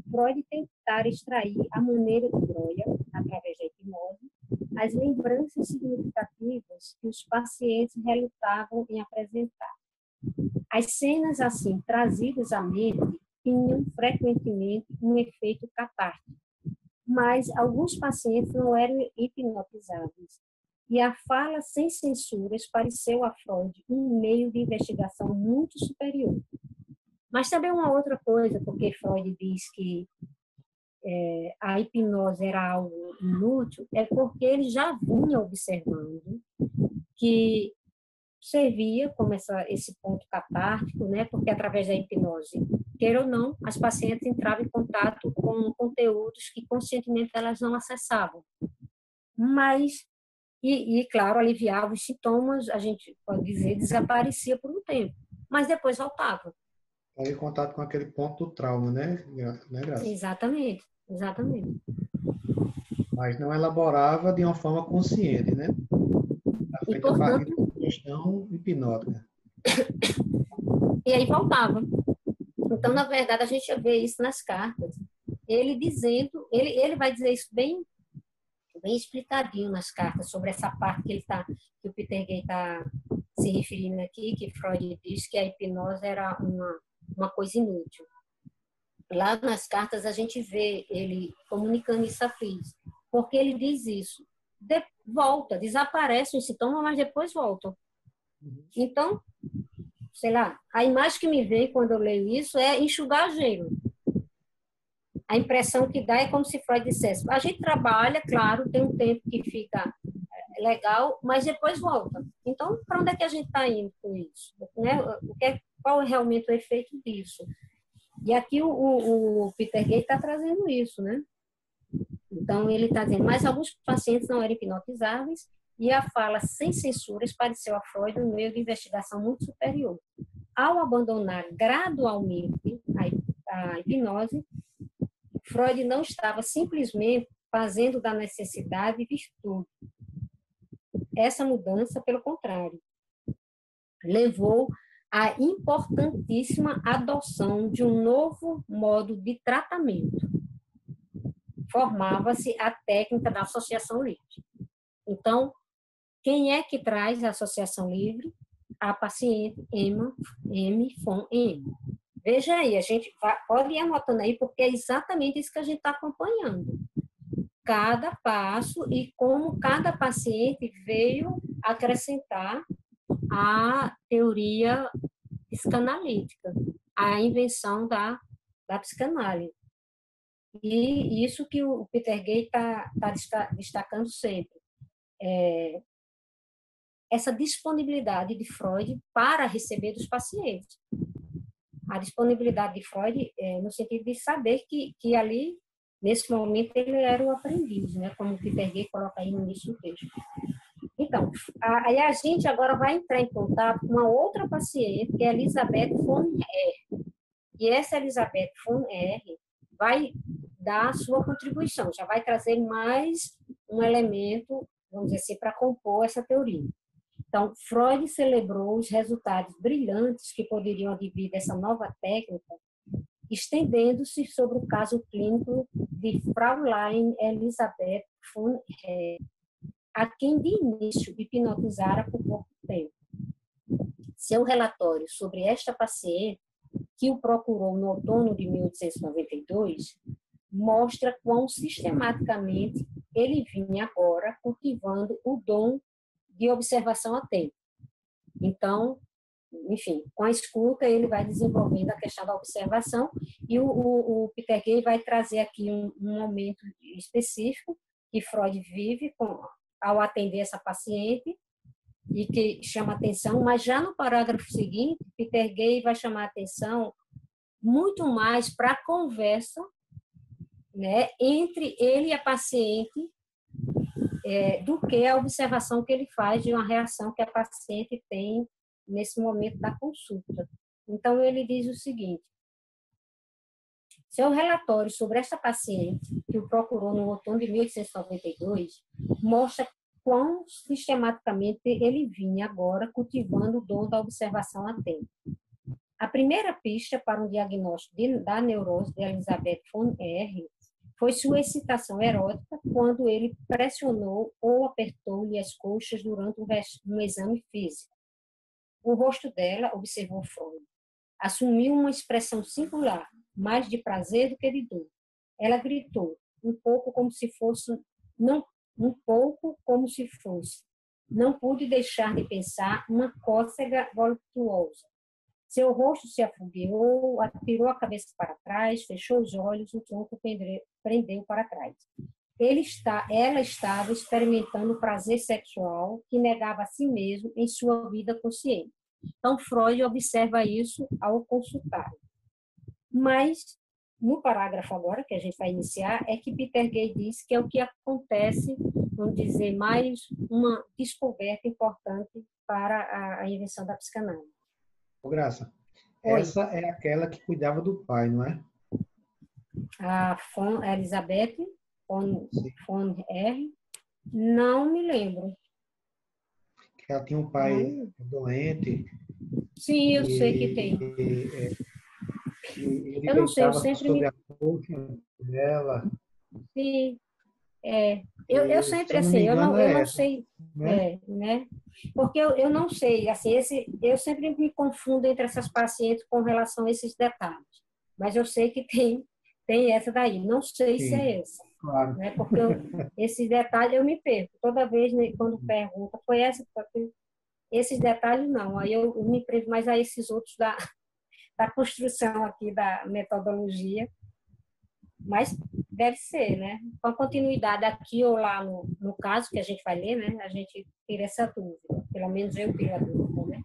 Freud tentara extrair a maneira de Breuer, através da hipnose, as lembranças significativas que os pacientes relutavam em apresentar. As cenas assim trazidas à mente tinham frequentemente um efeito catártico, mas alguns pacientes não eram hipnotizáveis, e a fala sem censuras pareceu a Freud um meio de investigação muito superior. Mas também uma outra coisa, porque Freud diz que a hipnose era algo inútil, é porque ele já vinha observando que servia como esse ponto catártico, né? Porque através da hipnose, queira ou não, as pacientes entravam em contato com conteúdos que conscientemente elas não acessavam. Mas, claro, aliviava os sintomas, a gente pode dizer, desaparecia por um tempo, mas depois voltava. Estava em contato com aquele ponto do trauma, né, Graça? Exatamente. Mas não elaborava de uma forma consciente, né? E, portanto, questão hipnótica. E aí voltava. Então, na verdade, a gente vê isso nas cartas. Ele dizendo, ele vai dizer isso bem explicadinho nas cartas, sobre essa parte que o Peter Gay está se referindo aqui, que Freud diz que a hipnose era uma coisa inútil. Lá nas cartas a gente vê ele comunicando isso a Cris, porque ele diz isso. Volta, desaparece o sintoma, mas depois volta. Então, sei lá, a imagem que me vem quando eu leio isso é enxugar gelo. A impressão que dá é como se Freud dissesse, a gente trabalha, claro, tem um tempo que fica legal, mas depois volta. Então, para onde é que a gente está indo com isso? Né? Qual é realmente o efeito disso? E aqui o Peter Gay está trazendo isso, né? Então, ele está dizendo, mas alguns pacientes não eram hipnotizáveis e a fala sem censuras pareceu a Freud um meio de investigação muito superior. Ao abandonar gradualmente a hipnose, Freud não estava simplesmente fazendo da necessidade virtude. Essa mudança, pelo contrário, levou à importantíssima adoção de um novo modo de tratamento. Formava-se a técnica da associação livre. Então, quem é que traz a associação livre? A paciente Emma M. von M. Veja aí, a gente pode ir anotando aí, porque é exatamente isso que a gente está acompanhando. Cada passo e como cada paciente veio acrescentar a teoria psicanalítica, a invenção da psicanálise. E isso que o Peter Gay está destacando sempre. Essa disponibilidade de Freud para receber dos pacientes. A disponibilidade de Freud no sentido de saber que ali, nesse momento, ele era o aprendiz, né? Como o Peter Gay coloca aí no início do texto. Então, aí a gente agora vai entrar em contato com uma outra paciente, que é a Elisabeth von R. E essa Elisabeth von R vai dar a sua contribuição, já vai trazer mais um elemento, vamos dizer assim, para compor essa teoria. Então, Freud celebrou os resultados brilhantes que poderiam advir dessa nova técnica, estendendo-se sobre o caso clínico de Fraulein Elisabeth von R., a quem de início hipnotizara por pouco tempo. Seu relatório sobre esta paciente, que o procurou no outono de 1892, mostra quão sistematicamente ele vinha agora cultivando o dom de observação atenta. Então, enfim, com a escuta ele vai desenvolvendo a questão da observação e o Peter Gay vai trazer aqui um momento específico que Freud vive ao atender essa paciente e que chama atenção, mas já no parágrafo seguinte, Peter Gay vai chamar atenção muito mais para a conversa, né, entre ele e a paciente, do que a observação que ele faz de uma reação que a paciente tem nesse momento da consulta. Então, ele diz o seguinte: seu relatório sobre esta paciente, que o procurou no outono de 1892, mostra quão sistematicamente ele vinha agora cultivando o dom da observação atenta. A primeira pista para um diagnóstico da neurose de Elisabeth von R. foi sua excitação erótica quando ele pressionou ou apertou-lhe as coxas durante um exame físico. O rosto dela, observou Freud, assumiu uma expressão singular, mais de prazer do que de dor. Ela gritou, um pouco como se fosse. Não pude deixar de pensar uma cócega voluptuosa. Seu rosto se afogueou, atirou a cabeça para trás, fechou os olhos, o tronco prendeu para trás. Ela estava experimentando prazer sexual que negava a si mesmo em sua vida consciente. Então, Freud observa isso ao consultar. Mas, no parágrafo agora, que a gente vai iniciar, é que Peter Gay diz que é o que acontece, vamos dizer, mais uma descoberta importante para a invenção da psicanálise. Ô, Graça, Oi. essa é aquela que cuidava do pai, não é? A Elisabeth von R. Não me lembro. Que ela tinha um pai doente. Sim, eu sei que tem. Ele Eu não sei, eu sempre sobre a coxa dela. Sim, eu sempre, assim, eu não sei, né? Porque eu não sei, assim, eu sempre me confundo entre essas pacientes com relação a esses detalhes, mas eu sei que tem essa daí, não sei se é essa, claro. Né? Porque esses detalhes eu me perco, toda vez, né, quando pergunta, foi essa, esses detalhes não, aí eu me preso mais a esses outros da construção aqui da metodologia, mas deve ser, né? Com a continuidade aqui ou lá no caso que a gente vai ler, né? A gente tira essa dúvida, pelo menos eu tiro a dúvida, né?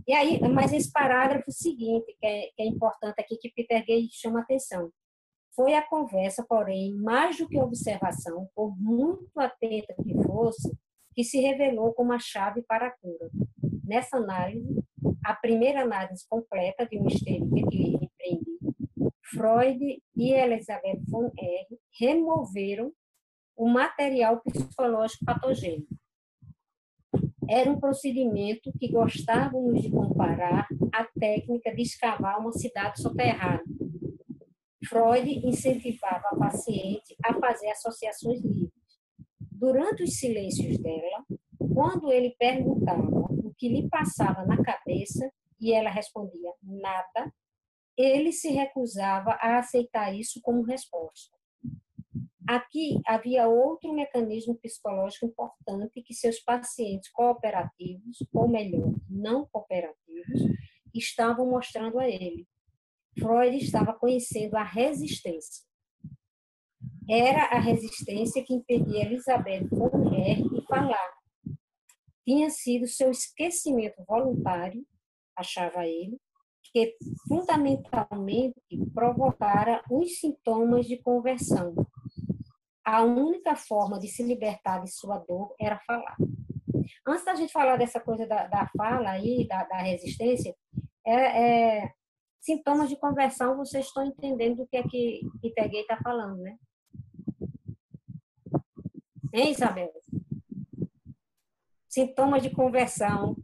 E aí, mas esse parágrafo seguinte, que é importante aqui, que Peter Gay chama a atenção. Foi a conversa, porém, mais do que observação, por muito atenta que fosse, que se revelou como a chave para a cura. Nessa análise, a primeira análise completa de uma histeria que empreendi, Freud e Elizabeth von R. removeram o material psicológico patogênico. Era um procedimento que gostávamos de comparar à técnica de escavar uma cidade soterrada. Freud incentivava a paciente a fazer associações livres. Durante os silêncios dela, quando ele perguntava o que lhe passava na cabeça e ela respondia nada, ele se recusava a aceitar isso como resposta. Aqui havia outro mecanismo psicológico importante que seus pacientes cooperativos, ou melhor, não cooperativos, estavam mostrando a ele. Freud estava conhecendo a resistência. Era a resistência que impedia Elizabeth von R. de falar. Tinha sido seu esquecimento voluntário, achava ele, que fundamentalmente provocara os sintomas de conversão. A única forma de se libertar de sua dor era falar. Antes da gente falar dessa coisa da fala aí, da resistência, sintomas de conversão, vocês estão entendendo do que é que Peter Gay está falando, né? Hein, Isabel? Sintomas de conversão.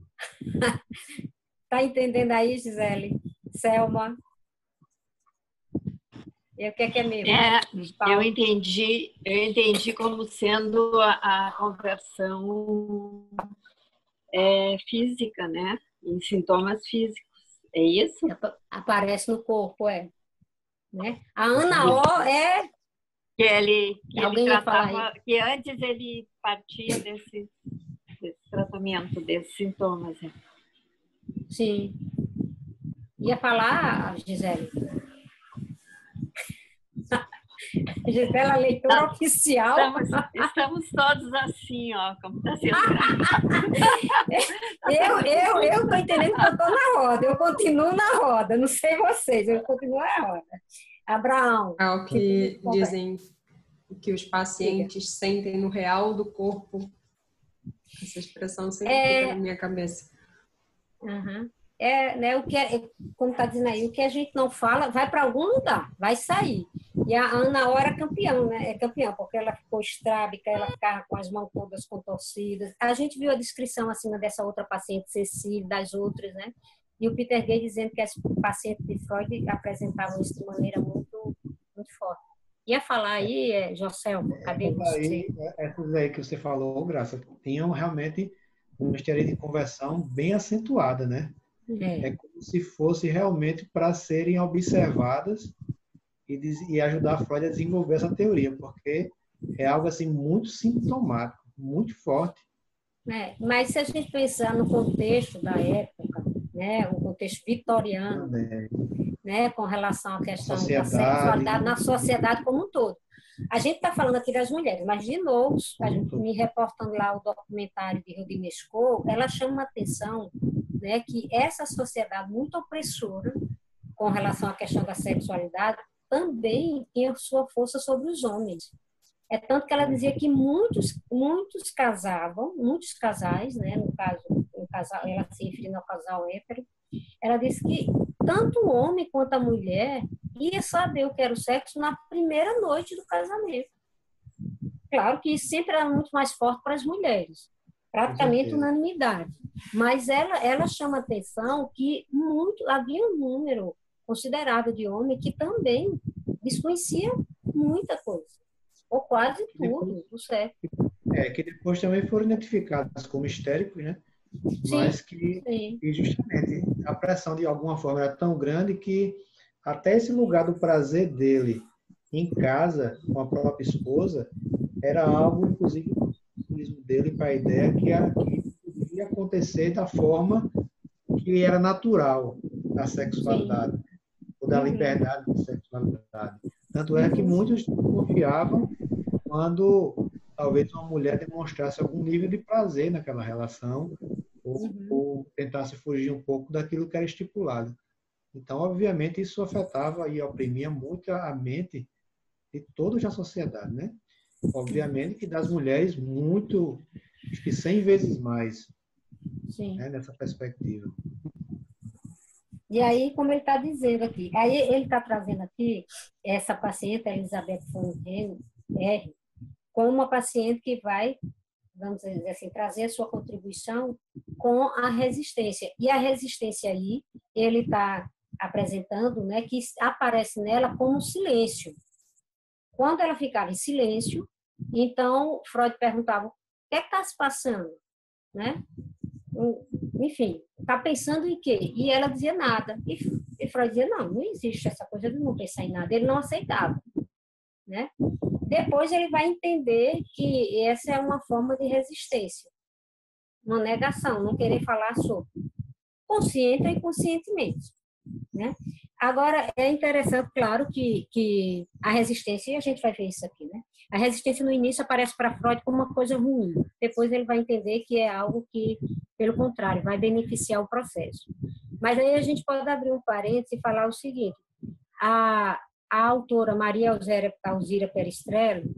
Está entendendo aí, Gisele? Selma? E o que é mesmo? Eu entendi como sendo a conversão física, né? Em sintomas físicos. É isso? Aparece no corpo, né? A Ana O é... Que ele tratava, que antes ele partia desse tratamento, desses sintomas. Sim. Ia falar, Gisele? Gisele, a leitora oficial. Estamos todos assim, ó, como está sendo. Eu estou entendendo que eu estou na roda, eu continuo na roda, não sei vocês, eu continuo na roda. Abraão. É o que dizem que os pacientes sentem no real do corpo. Essa expressão sempre fica na minha cabeça. Uhum. Né, como está dizendo aí, o que a gente não fala vai para algum lugar, vai sair. E a Ana Ora é campeã, né? É campeã, porque ela ficou estrábica, ela ficava com as mãos todas contorcidas. A gente viu a descrição acima dessa outra paciente, Cecília, das outras, né? E o Peter Gay dizendo que as pacientes de Freud apresentavam isso de maneira muito, muito forte. Ia falar aí, Joselmo, cadê você? Essas aí que você falou, Graça, tinham realmente uma histeria de conversão bem acentuada, né? É como se fosse realmente para serem observadas e ajudar a Freud a desenvolver essa teoria, porque é algo assim muito sintomático, muito forte. Mas se a gente pensar no contexto da época, né, o contexto vitoriano, né, com relação à questão da sexualidade na sociedade como um todo. A gente está falando aqui das mulheres, mas, de novo, a gente me reportando lá o documentário de Rudine Scow, ela chama a atenção, né, que essa sociedade muito opressora com relação à questão da sexualidade também tinha sua força sobre os homens. É tanto que ela dizia que muitos casavam, muitos casais, né, no caso, ela se referindo ao casal hétero, ela disse que tanto o homem quanto a mulher ia saber o que era o sexo na primeira noite do casamento. Claro que isso sempre era muito mais forte para as mulheres, praticamente unanimidade. Mas ela chama a atenção que havia um número considerável de homens que também desconhecia muita coisa, ou quase tudo, do sexo. Que depois também foram identificados como histéricos, né? Mas que justamente a pressão de alguma forma era tão grande que até esse lugar do prazer dele em casa com a própria esposa era algo, inclusive, dele para a ideia que podia acontecer da forma que era natural da sexualidade, ou da liberdade da sexualidade. Tanto é que muitos confiavam quando talvez uma mulher demonstrasse algum nível de prazer naquela relação, ou tentasse fugir um pouco daquilo que era estipulado. Então, obviamente, isso afetava e oprimia muito a mente de todos na sociedade, né? Obviamente que das mulheres, muito, acho que 100 vezes mais, Sim. né, nessa perspectiva. E aí, como ele está dizendo aqui, aí ele está trazendo aqui essa paciente, a Elizabeth Fontaine R, como uma paciente que vai, vamos dizer assim, trazer a sua contribuição com a resistência. E a resistência aí, ele está apresentando, né, que aparece nela como silêncio. Quando ela ficava em silêncio, então Freud perguntava: o que está se passando? Né? Enfim, está pensando em quê? E ela dizia nada. E Freud dizia: não existe essa coisa de não pensar em nada. Ele não aceitava. Né? Depois ele vai entender que essa é uma forma de resistência, uma negação, não querer falar sobre, consciente ou inconscientemente. Né? Agora, é interessante, claro, que a resistência, e a gente vai ver isso aqui, né? A resistência no início aparece para Freud como uma coisa ruim, depois ele vai entender que é algo que, pelo contrário, vai beneficiar o processo. Mas aí a gente pode abrir um parênteses e falar o seguinte: a autora Maria Alzira Perestrelli,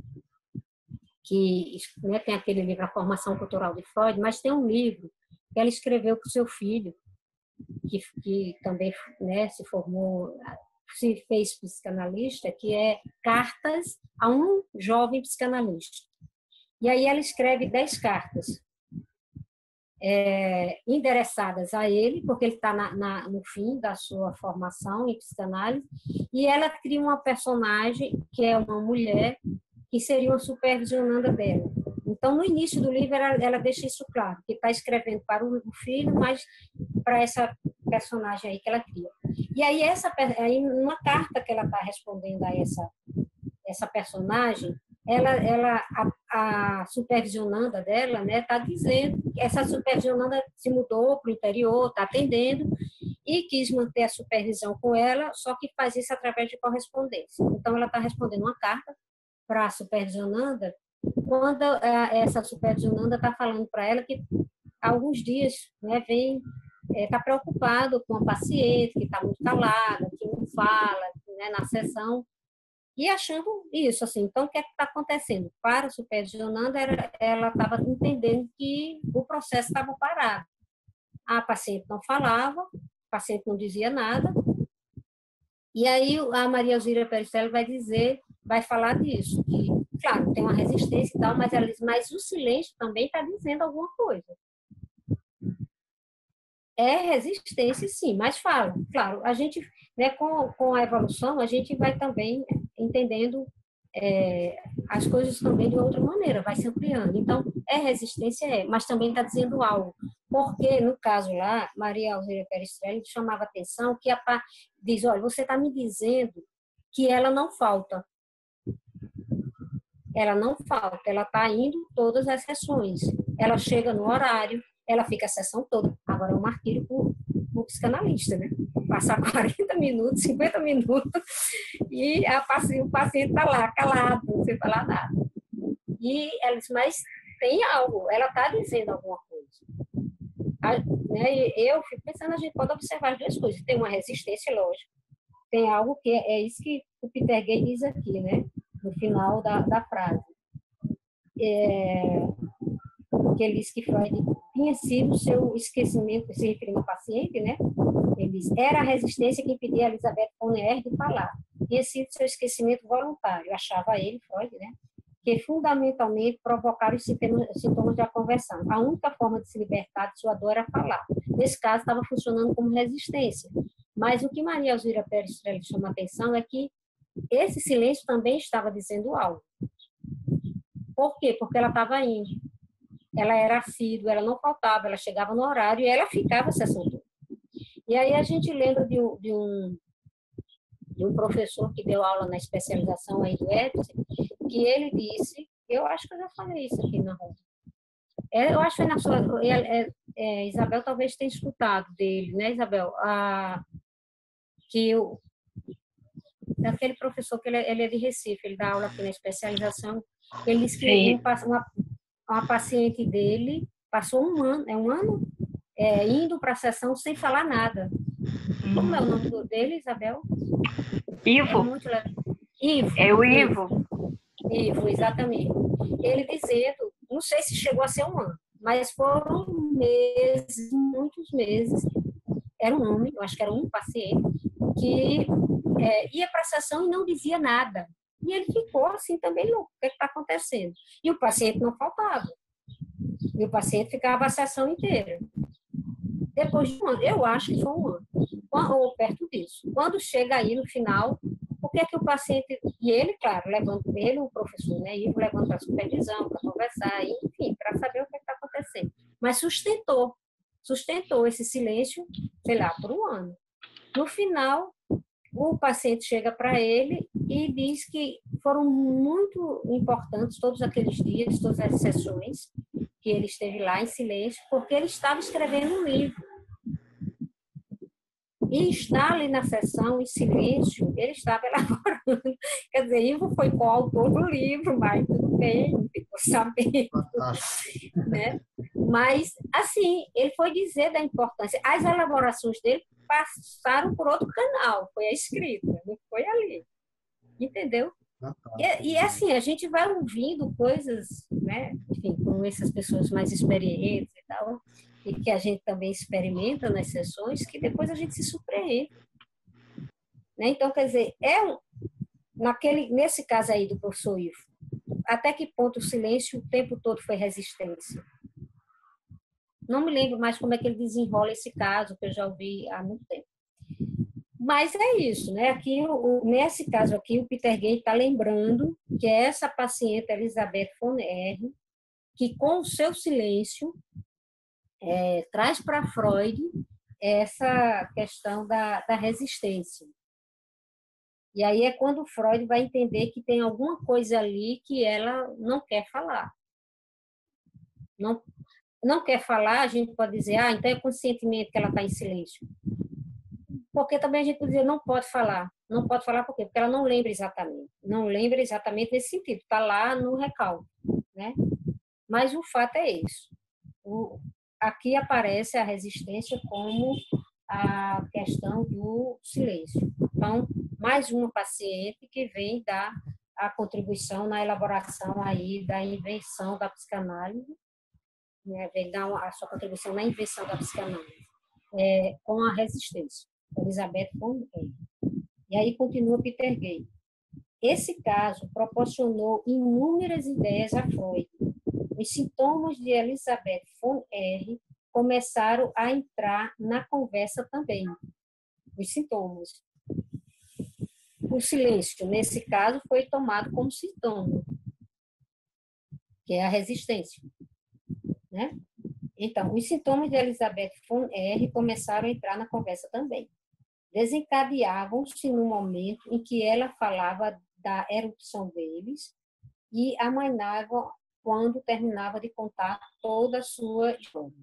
que, né, tem aquele livro A Formação Cultural de Freud, mas tem um livro que ela escreveu para o seu filho, que também, né, se formou, se fez psicanalista, que é Cartas a um Jovem Psicanalista. E aí ela escreve 10 cartas endereçadas a ele, porque ele está no fim da sua formação em psicanálise, e ela cria uma personagem que é uma mulher que seria uma supervisionanda dela. Então, no início do livro, ela deixa isso claro, que está escrevendo para o filho, mas para essa personagem aí que ela cria. E aí, numa carta que ela está respondendo a essa personagem, a supervisionanda dela, né, está dizendo que essa supervisionanda se mudou para o interior, está atendendo, e quis manter a supervisão com ela, só que faz isso através de correspondência. Então, ela está respondendo uma carta para a supervisionanda, quando essa supervisionanda está falando para ela que há alguns dias, né, está preocupado com a paciente, que está muito calada, que não fala, né, na sessão, e achando isso, assim. Então, o que está acontecendo? Para a supervisionanda, ela estava entendendo que o processo estava parado. A paciente não falava, a paciente não dizia nada, e aí a Maria Alzira Perestrelli vai falar disso, que, claro, tem uma resistência e tal, mas ela diz, mas o silêncio também está dizendo alguma coisa. É resistência, sim, mas fala. Claro, a gente, né, com a evolução, a gente vai também entendendo as coisas também de outra maneira, vai se ampliando. Então, resistência, mas também está dizendo algo. Porque, no caso lá, Maria Alzira Perestrelli chamava atenção que diz, olha, você está me dizendo que ela não falta. Ela não falta, ela está indo todas as sessões. Ela chega no horário, ela fica a sessão toda. Agora é um martírio para o psicanalista, né? Passar 40 minutos, 50 minutos, e o paciente está lá, calado, não sei falar nada. E ela diz, mas tem algo, ela está dizendo alguma coisa. Né? Eu fico pensando, a gente pode observar as duas coisas. Tem uma resistência, lógico. Tem algo que é isso que o Peter Gay diz aqui, né? No final da frase. Que ele diz que Freud tinha sido o seu esquecimento, se referindo ao paciente, né? Ele diz, era a resistência que impedia a Elizabeth Fontaine de falar. Tinha sido seu esquecimento voluntário, achava ele, Freud, né? Que fundamentalmente provocaram os sintomas da conversão. A única forma de se libertar de sua dor era falar. Nesse caso, estava funcionando como resistência. Mas o que Maria Alzira Perestrelli chama a atenção é que esse silêncio também estava dizendo algo. Por quê? Porque ela estava indo. Ela era assídua, ela não faltava, ela chegava no horário e ela ficava a sessão toda. E aí a gente lembra de um professor que deu aula na especialização aí do Edson, que ele disse, eu acho que eu já falei isso aqui na roda. Eu acho que foi na sua... Isabel talvez tenha escutado dele, né, Isabel? Daquele professor que ele é de Recife, ele dá aula aqui na especialização, ele disse que uma paciente dele passou um ano, indo para a sessão sem falar nada. Como é o nome dele, Isabel? Ivo. Ivo. É o Ivo. Ivo, exatamente. Ele dizendo, não sei se chegou a ser um ano, mas foram meses, muitos meses. Era um homem, eu acho que era um paciente, que ia para a sessão e não dizia nada. E ele ficou assim também louco, o que está acontecendo? E o paciente não faltava. E o paciente ficava a sessão inteira. Depois de um ano, eu acho que foi um ano, ou perto disso. Quando chega aí no final, o que é que o paciente... E ele, claro, levando ele, o professor, né, Ivo, levando para a supervisão, para conversar, enfim, para saber o que está acontecendo. Mas sustentou esse silêncio, sei lá, por um ano. No final, o paciente chega para ele e diz que foram muito importantes todos aqueles dias, todas as sessões que ele esteve lá em silêncio, porque ele estava escrevendo um livro. E estar ali na sessão em silêncio, ele estava elaborando. Quer dizer, Ivo foi coautor do livro, mas tudo bem, não ficou sabendo. Né? Mas, assim, ele foi dizer da importância. As elaborações dele passaram por outro canal, foi a escrita, não foi ali. Entendeu? E assim, a gente vai ouvindo coisas, né? Enfim, com essas pessoas mais experientes e tal, e que a gente também experimenta nas sessões, que depois a gente se surpreende. Né? Então, quer dizer, nesse caso aí do professor Ivo, até que ponto o silêncio o tempo todo foi resistência? Não me lembro mais como é que ele desenrola esse caso, que eu já ouvi há muito tempo. Mas é isso, né? Aqui, nesse caso aqui, o Peter Gay está lembrando que é essa paciente Elizabeth von R., que com o seu silêncio traz para Freud essa questão da resistência. E aí é quando Freud vai entender que tem alguma coisa ali que ela não quer falar. Não quer falar, a gente pode dizer, então é conscientemente que ela está em silêncio. Porque também a gente pode dizer, não pode falar. Não pode falar por quê? Porque ela não lembra exatamente. Não lembra exatamente nesse sentido. Está lá no recalque, né? Mas o fato é isso. Aqui aparece a resistência como a questão do silêncio. Então, mais uma paciente que vem dar a contribuição na elaboração aí da invenção da psicanálise, né? Vem dar a sua contribuição na invenção da psicanálise, com a resistência. Elizabeth von R. E aí continua Peter Gay. Esse caso proporcionou inúmeras ideias a Freud. Os sintomas de Elizabeth von R. começaram a entrar na conversa também. Os sintomas. O silêncio, nesse caso, foi tomado como sintoma, que é a resistência. Né? Então, os sintomas de Elizabeth von R. começaram a entrar na conversa também. Desencadeavam-se no momento em que ela falava da erupção deles e amainava quando terminava de contar toda a sua história.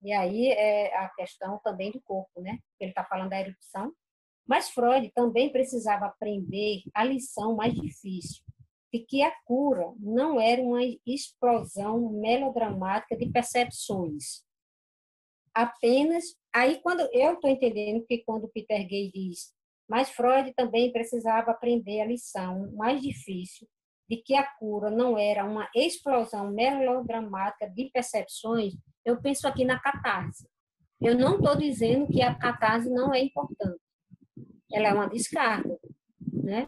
E aí é a questão também do corpo, né? Ele está falando da erupção. Mas Freud também precisava aprender a lição mais difícil, de que a cura não era uma explosão melodramática de percepções. Apenas, aí quando eu estou entendendo que quando Peter Gay diz, mas Freud também precisava aprender a lição mais difícil, de que a cura não era uma explosão melodramática de percepções, eu penso aqui na catarse. Eu não estou dizendo que a catarse não é importante. Ela é uma descarga, né?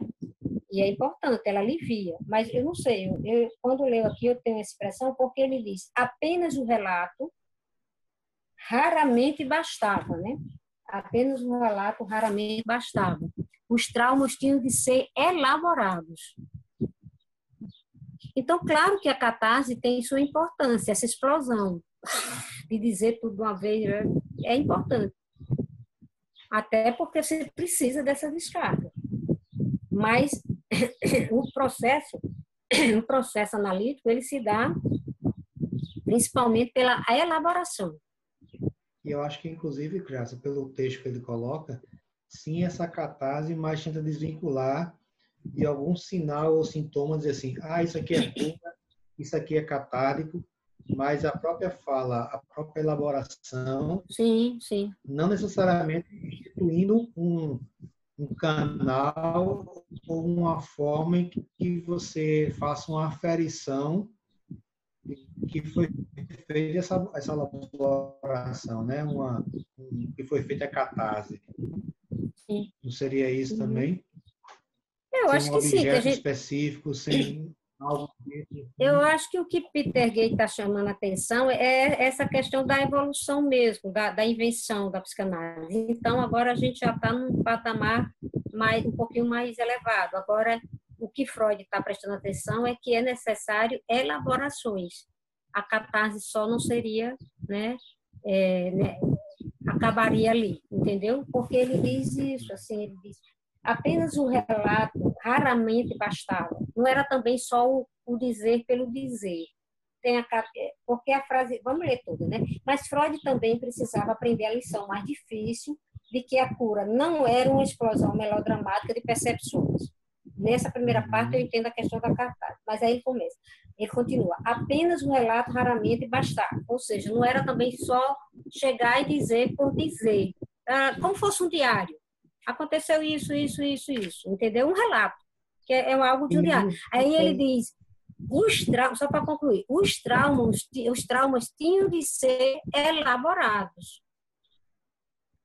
E é importante, ela alivia. Mas eu não sei, quando eu leio aqui, eu tenho essa expressão porque ele diz, apenas o relato raramente bastava, né? Apenas um relato raramente bastava. Os traumas tinham de ser elaborados. Então, claro que a catarse tem sua importância, essa explosão de dizer tudo de uma vez é importante. Até porque você precisa dessa descarga. Mas o processo analítico, ele se dá principalmente pela elaboração. E eu acho que, inclusive, Graça, pelo texto que ele coloca, sim, essa catarse, mas tenta desvincular de algum sinal ou sintoma, dizer assim, isso aqui é cura, isso aqui é catártico, mas a própria fala, a própria elaboração, Sim, sim. não necessariamente instituindo um canal ou uma forma em que você faça uma aferição que foi feita essa elaboração, né? Que foi feita a catarse. Sim. Não seria isso também? Eu acho sem um que sim. objeto específico, sem algo dentro. Eu acho que o que Peter Gay está chamando a atenção é essa questão da evolução mesmo, da invenção da psicanálise. Então, agora a gente já está num patamar um pouquinho mais elevado. Agora, o que Freud está prestando atenção é que é necessário elaborações. A catarse só não seria, acabaria ali, entendeu? Porque ele diz isso, assim, ele diz, apenas o relato raramente bastava. Não era também só o dizer pelo dizer. Porque a frase, vamos ler toda, né? Mas Freud também precisava aprender a lição mais difícil de que a cura não era uma explosão melodramática de percepções. Nessa primeira parte eu entendo a questão da cartaz, mas aí ele continua, apenas o relato raramente bastava, ou seja, não era também só chegar e dizer por dizer, como fosse um diário, aconteceu isso, entendeu? Um relato, que é algo de um diário. Aí ele diz, só para concluir, os traumas tinham de ser elaborados.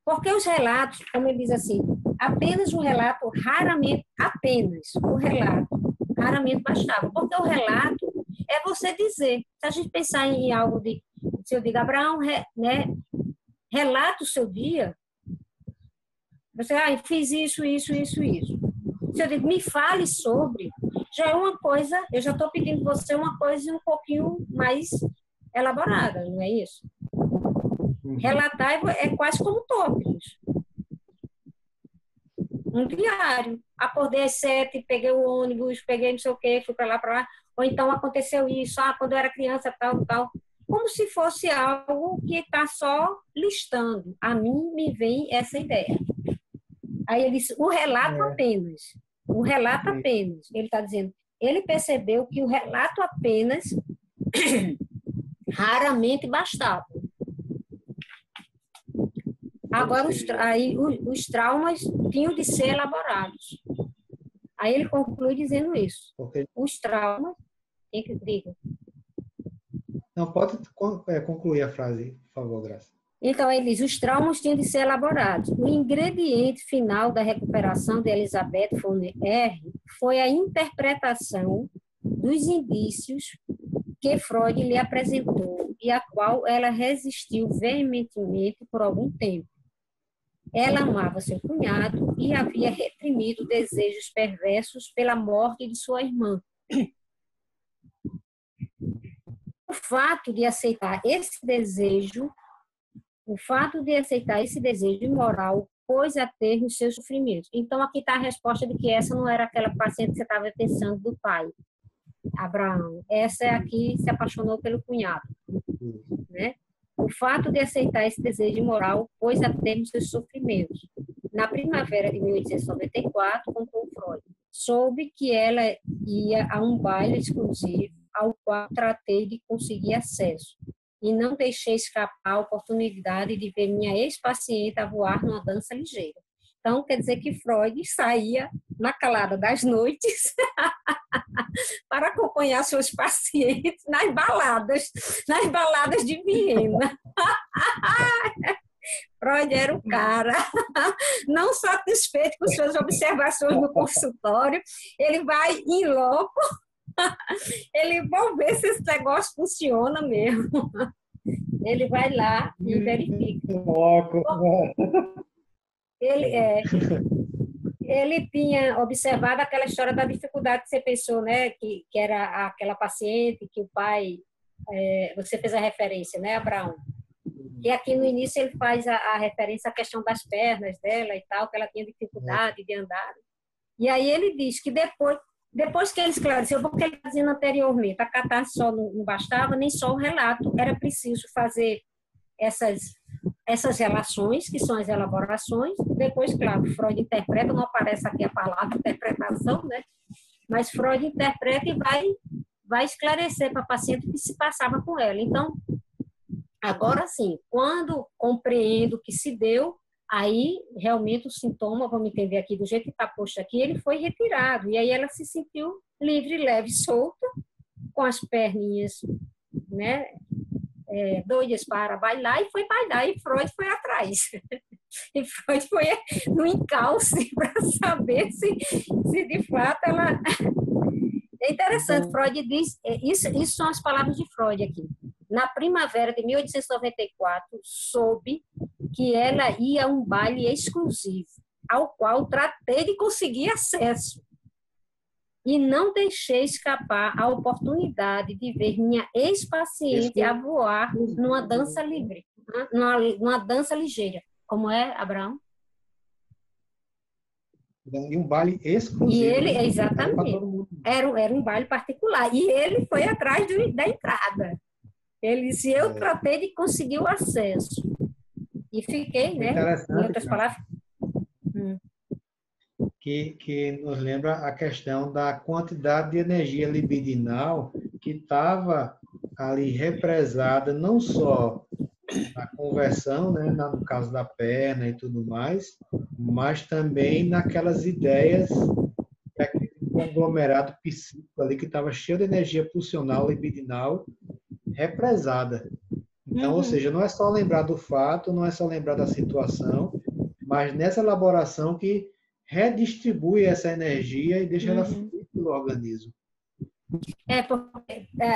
Porque os relatos, como ele diz assim, apenas o relato raramente bastava. Porque o relato é você dizer. Se a gente pensar em algo se eu digo, Abraão, relata o seu dia, você, fiz isso. Se eu digo, me fale sobre, já é uma coisa, eu já estou pedindo você uma coisa um pouquinho mais elaborada, não é isso? Relatar é quase como tópicos. Um diário. Acordei às 7, peguei o ônibus, peguei não sei o quê, fui para lá. Ou então aconteceu isso, quando eu era criança, tal. Como se fosse algo que está só listando. A mim me vem essa ideia. Aí ele disse, o relato apenas. O relato apenas. Ele está dizendo, ele percebeu que o relato apenas raramente bastava. Agora, os traumas tinham de ser elaborados. Aí ele conclui dizendo isso. Os traumas... Diga. Não, pode concluir a frase, por favor, Graça. Então, ele diz, os traumas tinham de ser elaborados. O ingrediente final da recuperação de Elizabeth Fournier foi a interpretação dos indícios que Freud lhe apresentou e a qual ela resistiu veementemente por algum tempo. Ela amava seu cunhado e havia reprimido desejos perversos pela morte de sua irmã. O fato de aceitar esse desejo imoral pôs a termo os seus sofrimentos. Então, aqui está a resposta de que essa não era aquela paciente que você estava pensando do pai, Abraão. Essa é a que se apaixonou pelo cunhado, né? O fato de aceitar esse desejo imoral pôs a termo seus sofrimentos. Na primavera de 1894, contou Freud, soube que ela ia a um baile exclusivo ao qual tratei de conseguir acesso e não deixei escapar a oportunidade de ver minha ex-paciente a voar numa dança ligeira. Então, quer dizer que Freud saía na calada das noites para acompanhar seus pacientes nas baladas de Viena. Freud era o cara, não satisfeito com suas observações no consultório, ele vai em loco, ele vai ver se esse negócio funciona mesmo. Ele vai lá e verifica. Ele tinha observado aquela história da dificuldade que você pensou, né? Que era aquela paciente que o pai... você fez a referência, né, Abraão? E aqui no início ele faz a referência à questão das pernas dela e tal, que ela tinha dificuldade de andar. E aí ele diz que depois que ele esclareceu, porque ele dizia anteriormente, a catarse só não bastava, nem só o relato, era preciso fazer essas relações, que são as elaborações. Depois, claro, Freud interpreta, não aparece aqui a palavra interpretação, né? Mas Freud interpreta e vai vai esclarecer para a paciente o que se passava com ela. Então, agora sim, quando compreendo o que se deu, aí realmente o sintoma, vamos entender aqui, do jeito que está posto aqui, ele foi retirado. E aí ela se sentiu livre, leve, solta, com as perninhas, né, doidas para bailar, e foi bailar, e Freud foi atrás. E Freud foi no encalce para saber se de fato ela... É interessante, Freud diz, isso são as palavras de Freud aqui. Na primavera de 1894, soube que ela ia a um baile exclusivo, ao qual tratei de conseguir acesso. E não deixei escapar a oportunidade de ver minha ex-paciente a voar numa dança livre, numa dança ligeira. Como é, Abraão? E um baile exclusivo. E ele, né? exatamente, era um baile particular. E ele foi atrás da entrada. Ele disse, eu tratei de conseguir o acesso. E fiquei, né? Em outras palavras. Que nos lembra a questão da quantidade de energia libidinal que estava ali represada, não só na conversão, né, no caso da perna e tudo mais, mas também naquelas ideias daquele conglomerado psíquico ali que estava cheio de energia pulsional, libidinal, represada. Então, ou seja, não é só lembrar do fato, não é só lembrar da situação, mas nessa elaboração que redistribui essa energia e deixa ela fluir pelo organismo. Porque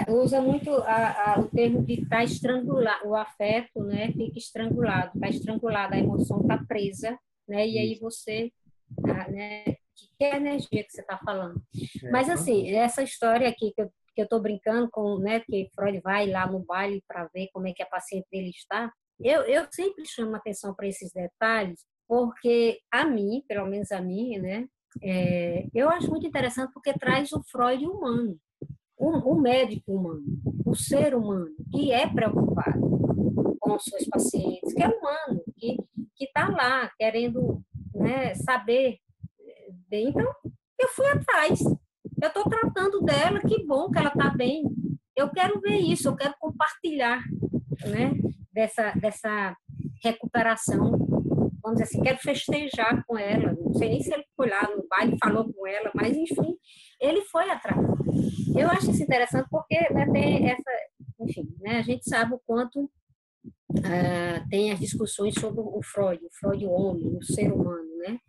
usa muito o termo de estar estrangulado, o afeto, né, fica estrangulado, está estrangulado, a emoção está presa, né, e aí você, né, que é a energia que você está falando. Mas, assim, essa história aqui que eu estou brincando com, né, que Freud vai lá no baile para ver como é que a paciente dele está, eu sempre chamo atenção para esses detalhes, porque a mim, pelo menos a mim, né, eu acho muito interessante porque traz o Freud humano, o médico humano, o ser humano, que é preocupado com os seus pacientes, que é humano, que está lá querendo, né, saber. Então, eu fui atrás. Eu estou tratando dela, que bom que ela está bem. Eu quero ver isso, eu quero compartilhar, né, dessa recuperação. Vamos dizer assim, quero festejar com ela. Não sei nem se ele foi lá no baile e falou com ela, mas, enfim, ele foi atrás. Eu acho isso interessante porque, né, tem essa... Enfim, né, a gente sabe o quanto tem as discussões sobre o Freud o homem, o ser humano, né?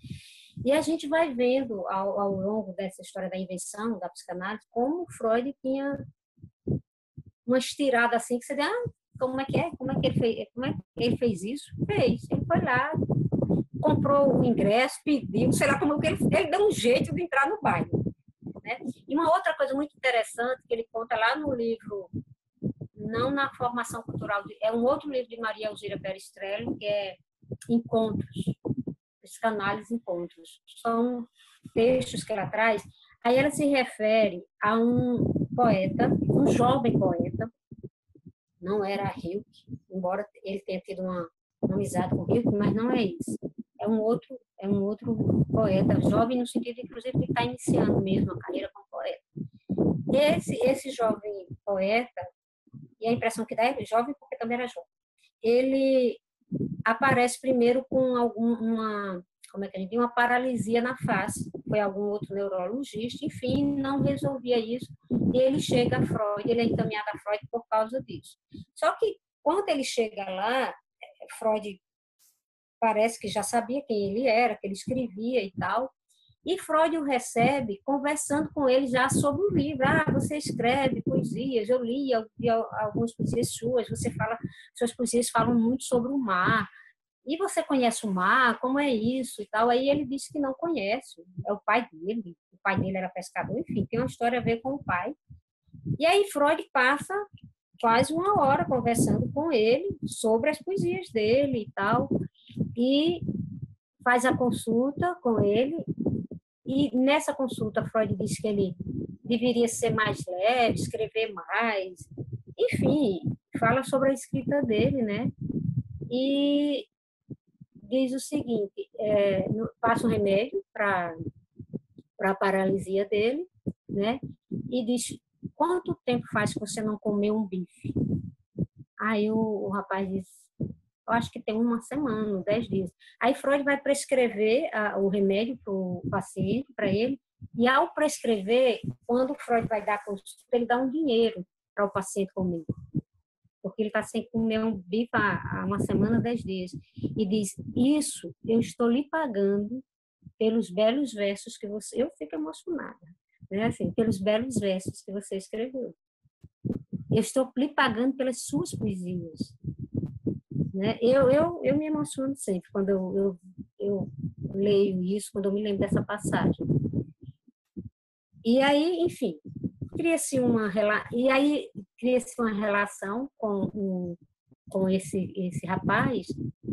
E a gente vai vendo ao longo dessa história da invenção da psicanálise como o Freud tinha uma estirada assim que você diz, como é que é? Como é que ele fez isso? Fez. Ele foi lá, comprou o ingresso, pediu, sei lá como que ele deu um jeito de entrar no baile, né? E uma outra coisa muito interessante que ele conta lá no livro, não na Formação Cultural, é um outro livro de Maria Elzira Perestrelli, que é Encontros, Psicanálise Encontros. São textos que ela traz. Aí ela se refere a um poeta, um jovem poeta, não era Rilke, embora ele tenha tido uma amizade com Rilke, mas não é isso. É um outro poeta, jovem no sentido, inclusive, de estar iniciando mesmo a carreira como poeta. Esse jovem poeta, e a impressão que dá é jovem porque também era jovem, ele aparece primeiro com uma paralisia na face, foi algum outro neurologista, enfim, não resolvia isso, e ele chega a Freud, ele é encaminhado a Freud por causa disso. Só que, quando ele chega lá, Freud parece que já sabia quem ele era, que ele escrevia e tal, e Freud o recebe conversando com ele já sobre o livro. Você escreve poesias, eu li algumas poesias suas, suas poesias falam muito sobre o mar. E você conhece o mar? Como é isso e tal? Aí ele disse que não conhece. É o pai dele era pescador, enfim, tem uma história a ver com o pai. E aí Freud passa quase uma hora conversando com ele sobre as poesias dele e tal, e faz a consulta com ele. E nessa consulta, Freud disse que ele deveria ser mais leve, escrever mais, enfim, fala sobre a escrita dele, né? E diz o seguinte, passa um remédio para a paralisia dele, né? E diz, quanto tempo faz que você não comeu um bife? Aí o rapaz diz, eu acho que tem uma semana, 10 dias. Aí Freud vai prescrever o remédio para o paciente, para ele, e ao prescrever, quando Freud vai dar consulta, ele dá um dinheiro para o paciente comer. Porque ele está sem comer um bife há uma semana, 10 dias. E diz, isso eu estou lhe pagando pelos belos versos que você... Eu fico emocionada, né? Assim, pelos belos versos que você escreveu. Eu estou lhe pagando pelas suas poesias. Né? Eu me emociono sempre quando eu leio isso, quando eu me lembro dessa passagem. E aí, enfim, cria-se uma relação com esse rapaz,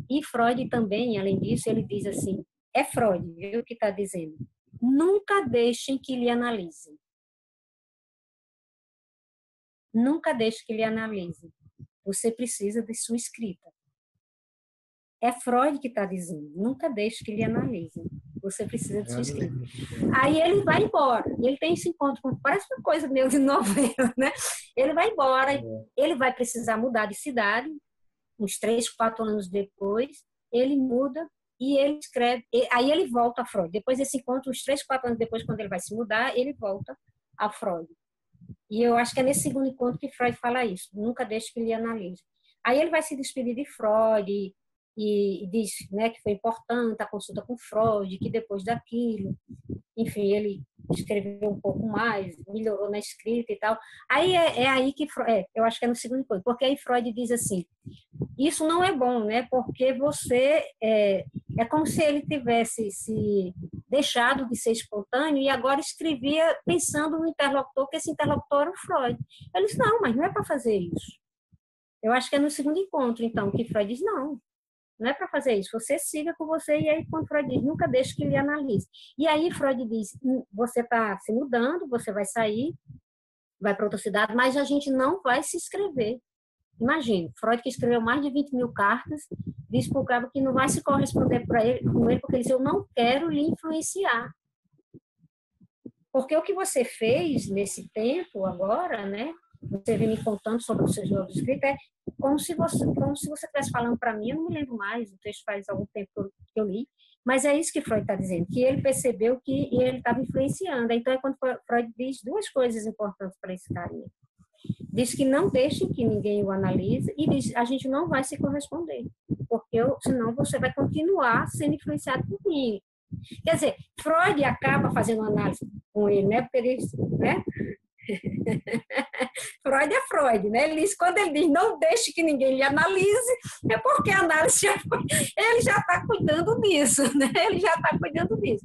e Freud também, além disso, ele diz assim, é Freud, viu, que está dizendo, nunca deixem que lhe analisem. Nunca deixe que lhe analisem. Você precisa de sua escrita. É Freud que está dizendo, nunca deixe que lhe analisem. Você precisa de sua escrita. Aí ele vai embora. Ele tem esse encontro, parece uma coisa meio de novela, né? Ele vai embora, ele vai precisar mudar de cidade, uns 3, 4 anos depois, ele muda e ele escreve. Aí ele volta a Freud. Depois desse encontro, uns 3, 4 anos depois, quando ele vai se mudar, ele volta a Freud. E eu acho que é nesse segundo encontro que Freud fala isso, nunca deixe que lhe analise. Aí ele vai se despedir de Freud e diz, né, que foi importante a consulta com Freud, que depois daquilo, enfim, ele escreveu um pouco mais, melhorou na escrita e tal. Aí é aí que eu acho que é no segundo encontro, porque aí Freud diz assim, isso não é bom, né, porque você é como se ele tivesse se deixado de ser espontâneo e agora escrevia pensando no interlocutor, que esse interlocutor era o Freud. Ele disse, não, mas não é para fazer isso. Eu acho que é no segundo encontro, então, que Freud diz, não é para fazer isso, você siga com você, e aí quando Freud diz, nunca deixe que ele analise. E aí Freud diz, você está se mudando, você vai sair, vai para outra cidade, mas a gente não vai se inscrever. Imagine, Freud que escreveu mais de 20 mil cartas, diz para o cara que não vai se corresponder com ele, porque ele disse, eu não quero lhe influenciar. Porque o que você fez nesse tempo agora, né? Você vem me contando sobre os seus novos escritos, é como se você estivesse falando para mim, eu não me lembro mais, o texto faz algum tempo que eu li, mas é isso que Freud está dizendo, que ele percebeu que ele estava influenciando. Então é quando Freud diz 2 coisas importantes para esse carinha. Diz que não deixe que ninguém o analise e diz, a gente não vai se corresponder, porque senão você vai continuar sendo influenciado por mim. Quer dizer, Freud acaba fazendo análise com ele, né? Porque ele, né? Freud é Freud, né? Quando ele diz não deixe que ninguém lhe analise, é porque a análise ele já está cuidando disso, né? Ele já está cuidando disso.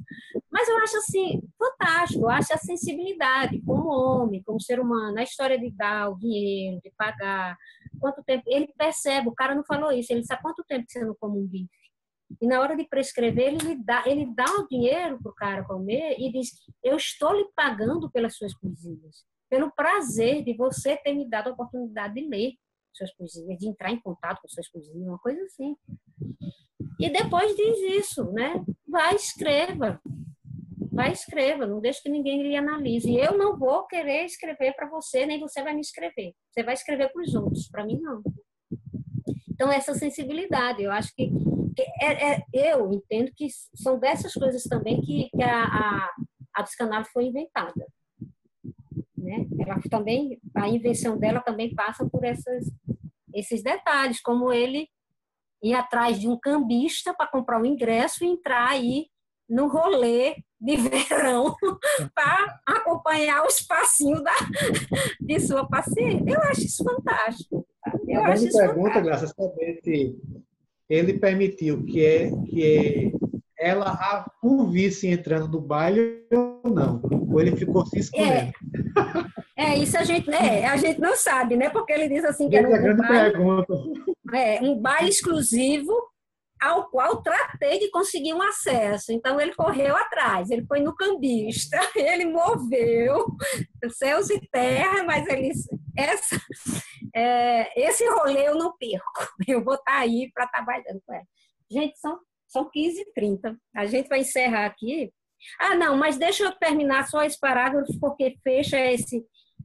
Mas eu acho assim, fantástico, eu acho a sensibilidade como homem, como ser humano, a história de dar o dinheiro, de pagar, quanto tempo, ele percebe, o cara não falou isso, ele sabe quanto tempo que você não come um bife. E na hora de prescrever, ele dá o dinheiro para o cara comer e diz, eu estou lhe pagando pelas suas poesias, pelo prazer de você ter me dado a oportunidade de ler suas poesias, de entrar em contato com suas poesias, uma coisa assim. E depois diz isso, né? Vai, escreva, não deixe que ninguém lhe analise. E eu não vou querer escrever para você, nem você vai me escrever. Você vai escrever para os outros, para mim não. Então, essa sensibilidade, eu acho que eu entendo que são dessas coisas também que a psicanálise foi inventada. Né? Ela também, a invenção dela também passa por esses detalhes, como ele ir atrás de um cambista para comprar um ingresso e entrar aí no rolê de verão para acompanhar o espacinho de sua paciente. Eu acho isso fantástico. A grande pergunta, Graça, é saber se ele permitiu que ela o visse entrando no baile ou não. Ou ele ficou se escondendo. Isso a gente não sabe, né? Porque ele diz assim que era um baile exclusivo ao qual tratei de conseguir um acesso. Então, ele correu atrás, ele foi no cambista, ele moveu céus e terra, mas ele disse, esse rolê eu não perco, eu vou estar aí para estar trabalhando com ela. Gente, são 15h30, a gente vai encerrar aqui. Ah, não, mas deixa eu terminar só esse parágrafo, porque fecha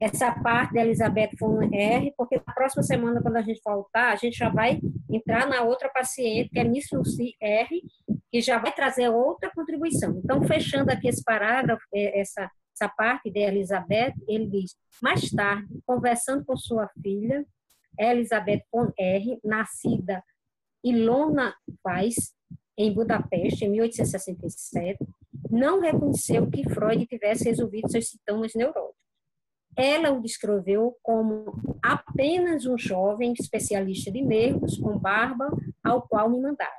essa parte da Elizabeth von R, porque na próxima semana, quando a gente voltar, a gente já vai entrar na outra paciente, que é Miss Lucy R, que já vai trazer outra contribuição. Então, fechando aqui esse parágrafo, essa parte de Elizabeth, ele diz: mais tarde, conversando com sua filha, Elizabeth von R, nascida Ilona Weiss, em Budapeste, em 1867, não reconheceu que Freud tivesse resolvido seus sintomas neuróticos. Ela o descreveu como apenas um jovem especialista de nervos com barba ao qual me mandaram.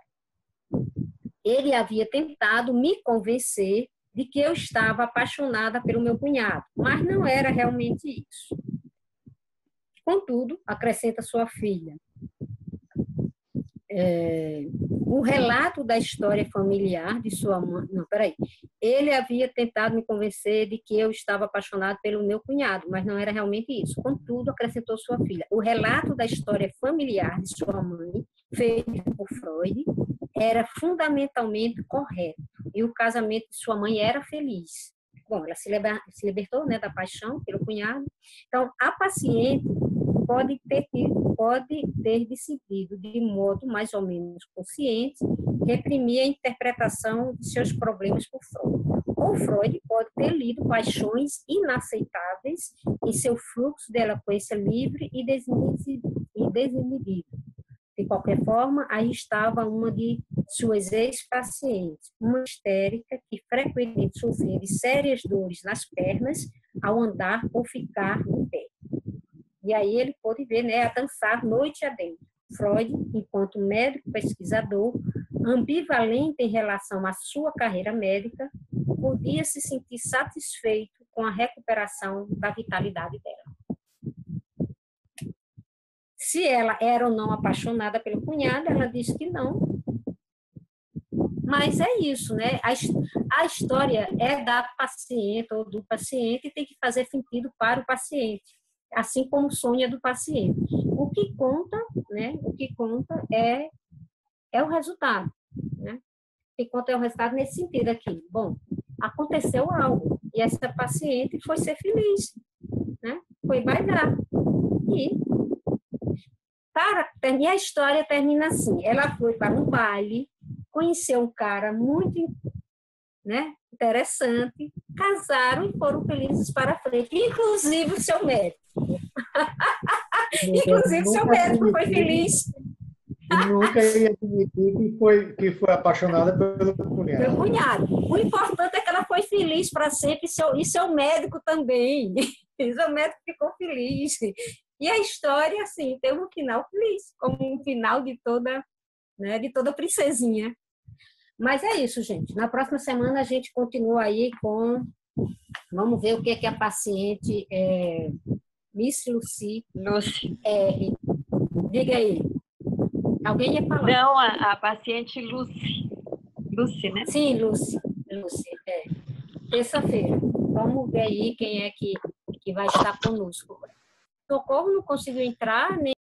Ele havia tentado me convencer de que eu estava apaixonada pelo meu cunhado, mas não era realmente isso. Contudo, acrescenta sua filha, o relato da história familiar de sua mãe... Não, peraí. Ele havia tentado me convencer de que eu estava apaixonado pelo meu cunhado, mas não era realmente isso. Contudo, acrescentou sua filha, o relato da história familiar de sua mãe, feito por Freud, era fundamentalmente correto. E o casamento de sua mãe era feliz. Bom, ela se libertou, né, da paixão pelo cunhado. Então, a paciente pode ter decidido, de modo mais ou menos consciente, reprimir a interpretação de seus problemas por Freud. Ou Freud pode ter lido paixões inaceitáveis em seu fluxo de eloquência livre e desinibida. De qualquer forma, aí estava uma de suas ex-pacientes, uma histérica que frequentemente sofria de sérias dores nas pernas ao andar ou ficar em pé. E aí ele pôde ver, né, a dançar noite adentro. Freud, enquanto médico pesquisador, ambivalente em relação à sua carreira médica, podia se sentir satisfeito com a recuperação da vitalidade dela. Se ela era ou não apaixonada pelo cunhado, ela disse que não. Mas é isso, né? A história é da paciente ou do paciente e tem que fazer sentido para o paciente, assim como o sonho é do paciente. O que conta, né? O que conta é o resultado, né? O que conta é o resultado nesse sentido aqui. Bom, aconteceu algo e essa paciente foi ser feliz, né? Foi bailar. E a história termina assim. Ela foi para um baile, conheceu um cara muito, né, interessante, casaram e foram felizes para frente, inclusive o seu médico. Inclusive o seu médico foi feliz. Nunca ia admitir que foi apaixonada pelo cunhado. Pelo cunhado. O importante é que ela foi feliz para sempre e seu médico também. E seu médico ficou feliz. E a história, assim, tem um final feliz, como um final de toda, né, de toda princesinha. Mas é isso, gente. Na próxima semana a gente continua aí com... Vamos ver o que é que a paciente Miss Lucy... Diga aí. Alguém ia falar? Não, a paciente Lucy. Lucy, né? Sim, Lucy. Terça-feira. Vamos ver aí quem é que vai estar conosco. Socorro não conseguiu entrar, nem